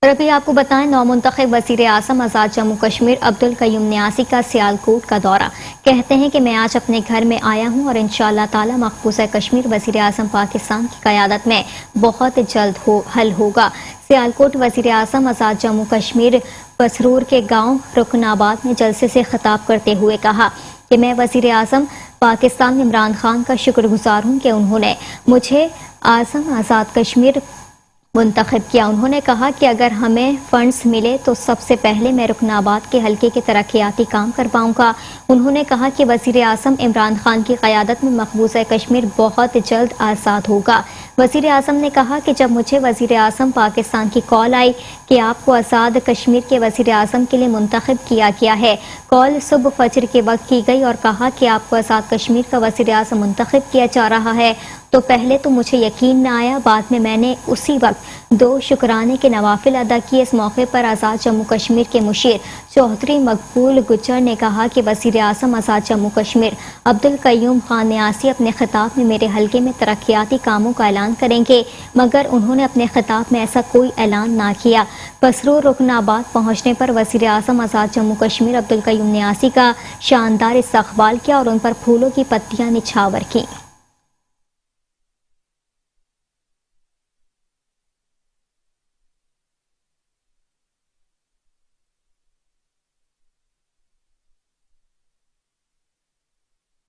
और अभी आपको बताएं, नौमुंतखब वज़ीर आज़म आज़ाद जम्मू कश्मीर अब्दुल कयूम न्यासी का सियालकोट का दौरा। कहते हैं कि मैं आज अपने घर में आया हूं और इंशाअल्लाह ताला मकबूजा कश्मीर वज़ीर आज़म पाकिस्तान की क़यादत में बहुत जल्द हल होगा। सियालकोट वज़ीर आज़म आज़ाद जम्मू कश्मीर पसरूर के गाँव रुकनाबाद में जलसे से खिताब करते हुए कहा कि मैं वज़ीर आज़म पाकिस्तान इमरान खान का शुक्रगुजार हूँ कि उन्होंने मुझे आज़म आज़ाद कश्मीर मुंतखब किया। उन्होंने कहा कि अगर हमें फंड्स मिले तो सबसे पहले मैं रुकनाबाद के हल्के के तरक्याती काम करवाऊंगा। उन्होंने कहा कि वज़ीर आज़म इमरान खान की क़यादत में मकबूजा कश्मीर बहुत जल्द आज़ाद होगा। वज़ीर आज़म ने कहा कि जब मुझे वज़ीर आज़म पाकिस्तान की कॉल आई कि आपको आज़ाद कश्मीर के वज़ीर आज़म के लिए मुंतखब किया गया है, कॉल सुबह फजर के वक्त की गई और कहा कि आपको आज़ाद कश्मीर का वज़ीर आज़म मुंतखब किया जा रहा है, तो पहले तो मुझे यकीन न आया। बाद में मैंने उसी वक्त 2 शुक्राने के नवाफिल अदा किए। इस मौके पर आज़ाद जम्मू कश्मीर के मुशीर चौधरी मकबूल गुज्जर ने कहा कि वज़ीर आज़म आज़ाद जम्मू कश्मीर अब्दुल कयूम खान न्यासी अपने खिताब में मेरे हल्के में तरक्याती कामों का ऐलान करेंगे, मगर उन्होंने अपने खिताब में ऐसा कोई ऐलान ना किया। पसरूर रुकनाबाद पहुँचने पर वज़ीर आज़म आज़ाद जम्मू कश्मीर अब्दुल कयूम न्यासी का शानदार इस्तकबाल किया और उन पर फूलों की पत्तियाँ निछावर की।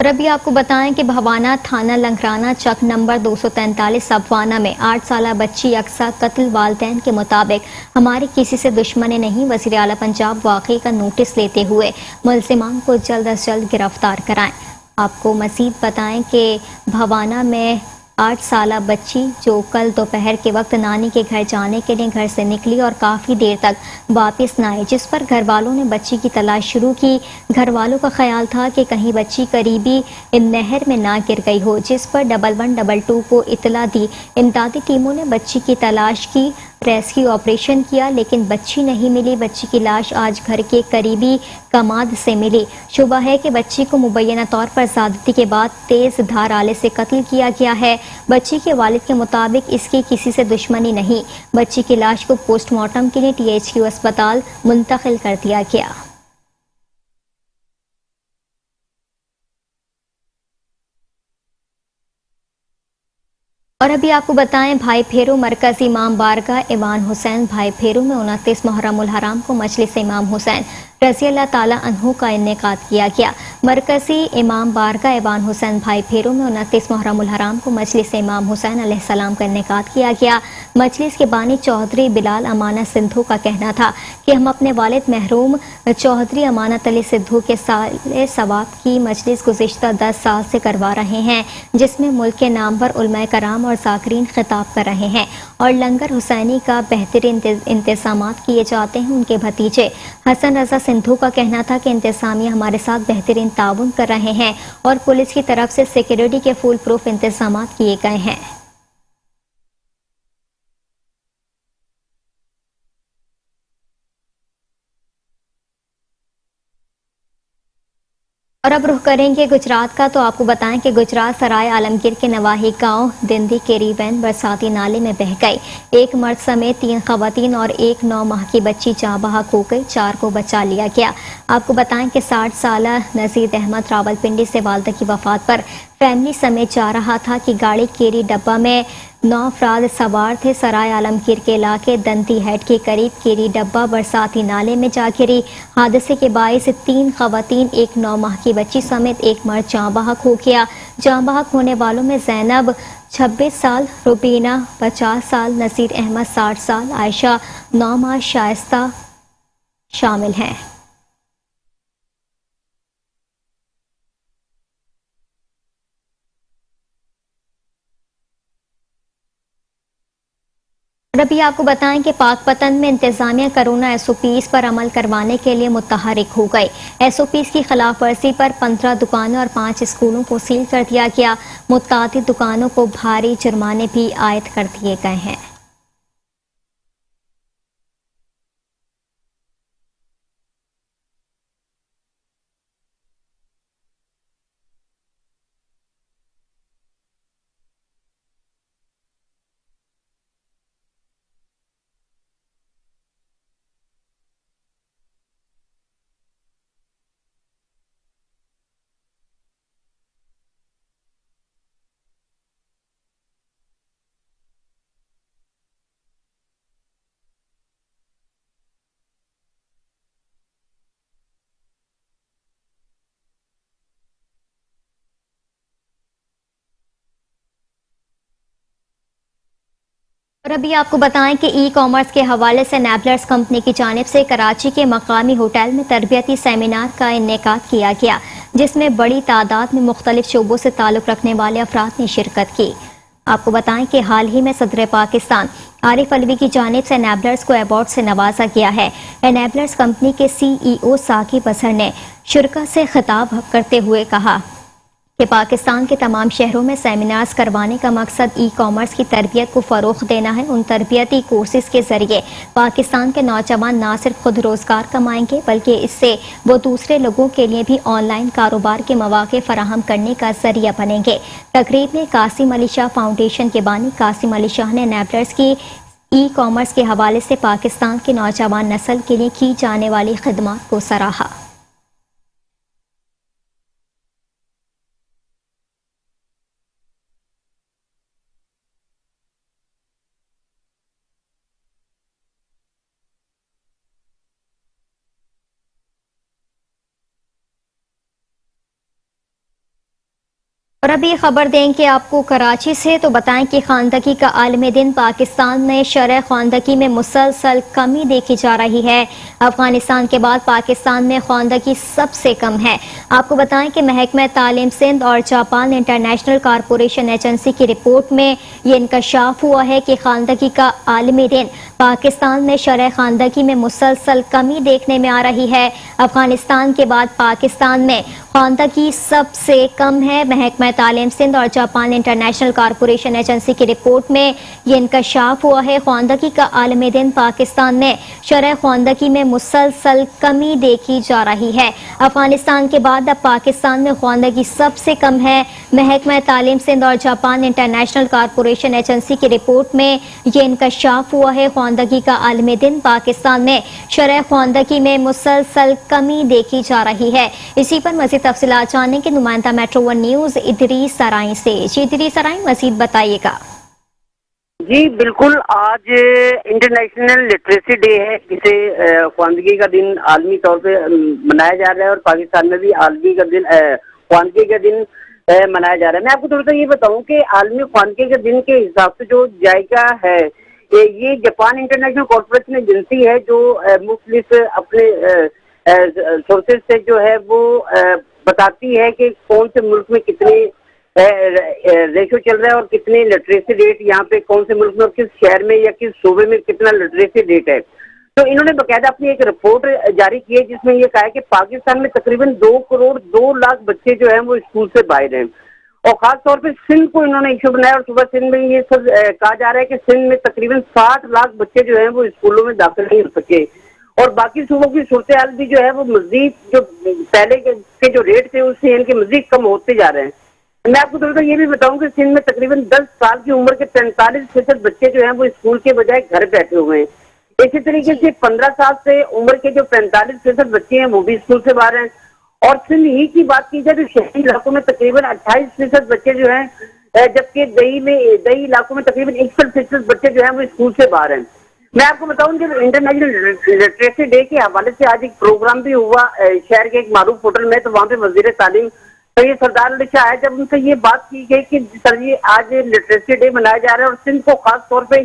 और अभी आपको बताएं कि भवाना थाना लंगराना चक नंबर 243 अफवाना में 8 साला बच्ची अक्सा कत्ल वालदैन के मुताबिक हमारी किसी से दुश्मनी नहीं। वज़ीर आला पंजाब वाक़ई का नोटिस लेते हुए मुल्ज़िमान को जल्द अज जल्द गिरफ्तार कराएं। आपको मज़ीद बताएं कि भवाना में 8 साला बच्ची जो कल दोपहर के वक्त नानी के घर जाने के लिए घर से निकली और काफ़ी देर तक वापस न आई, जिस पर घर वालों ने बच्ची की तलाश शुरू की। घर वालों का ख्याल था कि कहीं बच्ची करीबी नहर में ना गिर गई हो, जिस पर 1122 को इतला दी। इमदादी टीमों ने बच्ची की तलाश की, रेस्क्यू ऑपरेशन किया, लेकिन बच्ची नहीं मिली। बच्ची की लाश आज घर के करीबी कमाद से मिली। शुबा है कि बच्ची को मुबैना तौर पर ज़्यादती के बाद तेज़ धार आले से कत्ल किया गया है। बच्ची के वालिद के मुताबिक इसकी किसी से दुश्मनी नहीं। बच्ची की लाश को पोस्टमार्टम के लिए THQ अस्पताल मुंतकिल कर दिया गया। और अभी आपको बताएं, भाई फेरू मरकजी इमाम बारगाह इमाम हुसैन भाई फेरू में 29 मुहर्रम उल हराम को मजलिस इमाम हुसैन रज़ी अल्लाह ताला अन्हु का इनेकाद किया गया। मरकजी इमाम बारगाह इमाम हुसैन भाई फेरू में 29 मुहर्रम उल हराम को मजलिस इमाम हुसैन अलैहिस्सलाम का इनेकाद किया गया। मजलिस के बानी चौधरी बिलाल अमानत सिंधु का कहना था कि हम अपने वालिद महरूम चौधरी अमानत अली सिद्धू के साले सवाब की मजलिस गुज़िश्ता 10 साल से करवा रहे हैं, जिसमें मुल्क के नामवर उलमाए कराम और ज़ाकिरीन खिताब कर रहे हैं और लंगर हुसैनी का बेहतरीन इंतज़ामात किए जाते हैं। उनके भतीजे हसन रज़ा सिंधु का कहना था कि इंतज़ामिया हमारे साथ बेहतरीन ताउन कर रहे हैं और पुलिस की तरफ से सिक्योरिटी के फुल प्रूफ इंतज़ामात किए गए हैं। और अब रुख करेंगे गुजरात का, तो आपको बताएं कि गुजरात सराय आलमगीर के नवाही गांव दिंदी केरी वैन बरसाती नाले में बह गई। एक मर्द समेत 3 खवातीन और एक 9 माह की बच्ची जाँ बहक हो गई, 4 को बचा लिया गया। आपको बताएं कि 60 साला नज़ीर अहमद रावलपिंडी से वालदा की वफात पर फैमिली समेत जा रहा था कि गाड़ी केरी डब्बा में 9 अफराद सवार थे। सराय आलमगीर के इलाके दंती हेड के करीब केरी डब्बा बरसाती नाले में जा गिरी। हादसे के बायस 3 खवातीन, एक 9 माह की बच्ची समेत एक मर्द जाँ बहक हो गया। जाँ बहक होने वालों में जैनब 26 साल, रुबीना 50 साल, नसीर अहमद 60 साल, आयशा 9 माह, शाइस्ता शामिल हैं। और अभी आपको बताएं कि पाकपतन में इंतजामिया कोरोना SOPs पर अमल करवाने के लिए मुतहरिक हो गए। SOPs की खिलाफ वर्जी पर 15 दुकानों और 5 स्कूलों को सील कर दिया गया। मुतअद्दिद दुकानों को भारी जुर्माने भी आयद कर दिए गए हैं। और अभी आपको बताएं कि ई-कॉमर्स के हवाले से एनेबलर्स कंपनी की जानिब से कराची के मकामी होटल में तरबियती सेमिनार का इनेकाद किया गया, जिसमें बड़ी तादाद में मुख्तलिफ शोबों से ताल्लुक़ रखने वाले अफराद ने शिरकत की। आपको बताएं कि हाल ही में सदर पाकिस्तान आरिफ अलवी की जानिब से एनेबलर्स को अवार्ड से नवाजा गया है। एनेबलर्स कंपनी के CEO साकिब अजहर ने शुरका से खिताब करते हुए कहा कि पाकिस्तान के तमाम शहरों में सेमिनार्स करवाने का मकसद ई-कॉमर्स की तरबियत को फ़रोग़ देना है। उन तरबियती कोर्सेज़ के ज़रिए पाकिस्तान के नौजवान ना सिर्फ खुद रोज़गार कमाएंगे, बल्कि इससे वो दूसरे लोगों के लिए भी ऑनलाइन कारोबार के मौक़े फ़राहम करने का ज़रिया बनेंगे। तकरीब में कासिम अली शाह फाउंडेशन के बानी कासिम अली शाह ने एनेबलर्स की ई-कॉमर्स के हवाले से पाकिस्तान के नौजवान नस्ल के लिए की जाने वाली खिदमत को सराहा। और अभी खबर देंगे आपको कराची से, तो बताएं कि खानदगी का आलमी दिन पाकिस्तान में शरह खानदगी में मुसलसल कमी देखी जा रही है। अफगानिस्तान के बाद पाकिस्तान में खानदगी सबसे कम है। आपको बताएं कि महकमा तालीम सिंध और जापान इंटरनेशनल कॉरपोरेशन एजेंसी की रिपोर्ट में ये इंकशाफ हुआ है कि खानदगी का आलमी दिन पाकिस्तान में शरह खानदगी में मुसलसल कमी देखने में आ रही है। अफगानिस्तान के बाद पाकिस्तान में खानदगी सबसे कम है। महकमा तालीम सिंध और जापान इंटरनेशनल कॉरपोरेशन एजेंसी की रिपोर्ट में ये इंकशाफ हुआ है। खानदगी का आलमी दिन पाकिस्तान में शरह खानदगी में मुसलसल कमी देखी जा रही है। अफगानिस्तान के बाद अब पाकिस्तान में खानदगी सबसे कम है। महकमा तालीम सिंध और जापान इंटरनेशनल कॉरपोरेशन एजेंसी की रिपोर्ट में ये इंकशाफ हुआ है। खानदगी का आलमी दिन पाकिस्तान में शरह खानदगी में मुसलसल कमी देखी जा रही है। इसी पर मज़ीद तफसीलात जानने के नुमाइंदा मेट्रो 1 न्यूज़ इदरीस सराई से। इदरीस सराई, मज़ीद बताइएगा। जी बिल्कुल, आज इंटरनेशनल लिटरेसी डे है, जिसे ख्वानदगी का दिन आलमी तौर पे मनाया जा रहा है और पाकिस्तान में भी आलमी का दिन ख्वानदगी का दिन मनाया जा रहा है। मैं आपको थोड़ा सा ये बताऊं कि आलमी ख्वानदगी के दिन के हिसाब से जो जायका है, ये जापान इंटरनेशनल कॉर्पोरेशन एजेंसी है जो मुख्तलिफ अपने सोर्सेज से जो है वो बताती है कि कौन से मुल्क में कितने रेशो चल रहा है और कितने लिटरेसी रेट यहाँ पे कौन से मुल्क में और किस शहर में या किस सूबे में कितना लिटरेसी रेट है। तो इन्होंने बकायदा अपनी एक रिपोर्ट जारी की है, जिसमें ये कहा है कि पाकिस्तान में तकरीबन 2 करोड़ 2 लाख बच्चे जो हैं वो स्कूल से बाहर हैं। और खास तौर पे सिंध को इन्होंने इशू बनाया और सुबह सिंध में ये सब कहा जा रहा है कि सिंध में तकरीबन 60 लाख बच्चे जो हैं वो स्कूलों में दाखिल नहीं हो सके और बाकी सूबों की सूरत हाल भी जो है वो मजीद जो पहले के जो रेट थे उससे इनके मजीद कम होते जा रहे हैं। मैं आपको थोड़ा सा ये भी बताऊं कि सिंध में तकरीबन 10 साल की उम्र के 45% बच्चे जो हैं वो स्कूल के बजाय घर बैठे हुए हैं। इसी तरीके से 15 साल से उम्र के जो 45% बच्चे हैं वो भी स्कूल से बाहर हैं। और सिंध ही की बात की जाए तो शहरी इलाकों में तकरीबन 28% बच्चे जो हैं जबकि दही इलाकों में तकरीबन 61% बच्चे जो हैं वो स्कूल से बाहर हैं। मैं आपको बताऊं कि इंटरनेशनल लिटरेसी डे के हवाले से आज एक प्रोग्राम भी हुआ शहर के एक मारूफ होटल में, तो वहाँ पे वजीर तालीम सैयद सरदार अली शाह आए। जब उनसे ये बात की गई कि सर जी आज लिटरेसी डे मनाया जा रहा है और सिंध को खास तौर पे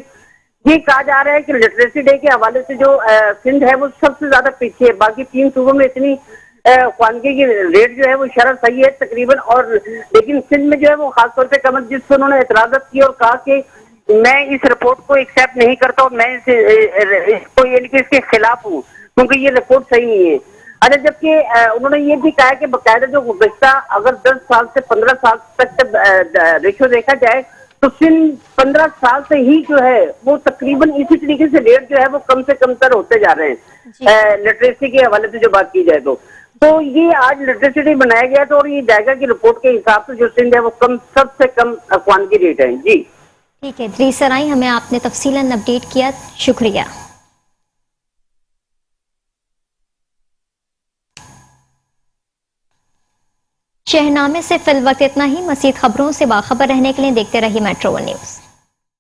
ये कहा जा रहा है कि लिटरेसी डे के हवाले से जो सिंध है वो सबसे ज्यादा पीछे है, बाकी 3 सूबों में इतनी ख्वानगी की रेट जो है वो शरह सही है तकरीबन, और लेकिन सिंध में जो है वो खास तौर पे कम, जिससे उन्होंने एतराज़त की और कहा कि मैं इस रिपोर्ट को एक्सेप्ट नहीं करता और मैं इसको यानी कि इसके खिलाफ हूँ क्योंकि ये रिपोर्ट सही नहीं है। अच्छा, जबकि उन्होंने ये भी कहा कि बाकायदा जो गुज़श्ता अगर 10 साल से 15 साल तक रेशो देखा जाए तो सिंध 15 साल से ही जो है वो तकरीबन इसी तरीके से रेट जो है वो कम से कम तर होते जा रहे हैं लिटरेसी के हवाले से जो बात की जाए तो ये आज लिटरेसी डे बनाया गया था और ये जाएगा की रिपोर्ट के हिसाब से जो सिंध है वो सबसे कम ख्वानगी रेट है। जी ठीक है दरीस सराई, हमें आपने तफसीलन अपडेट किया, शुक्रिया। शहनामे से फिल वक्त इतना ही। मज़ीद खबरों से बाखबर रहने के लिए देखते रहिए मेट्रो वन न्यूज़।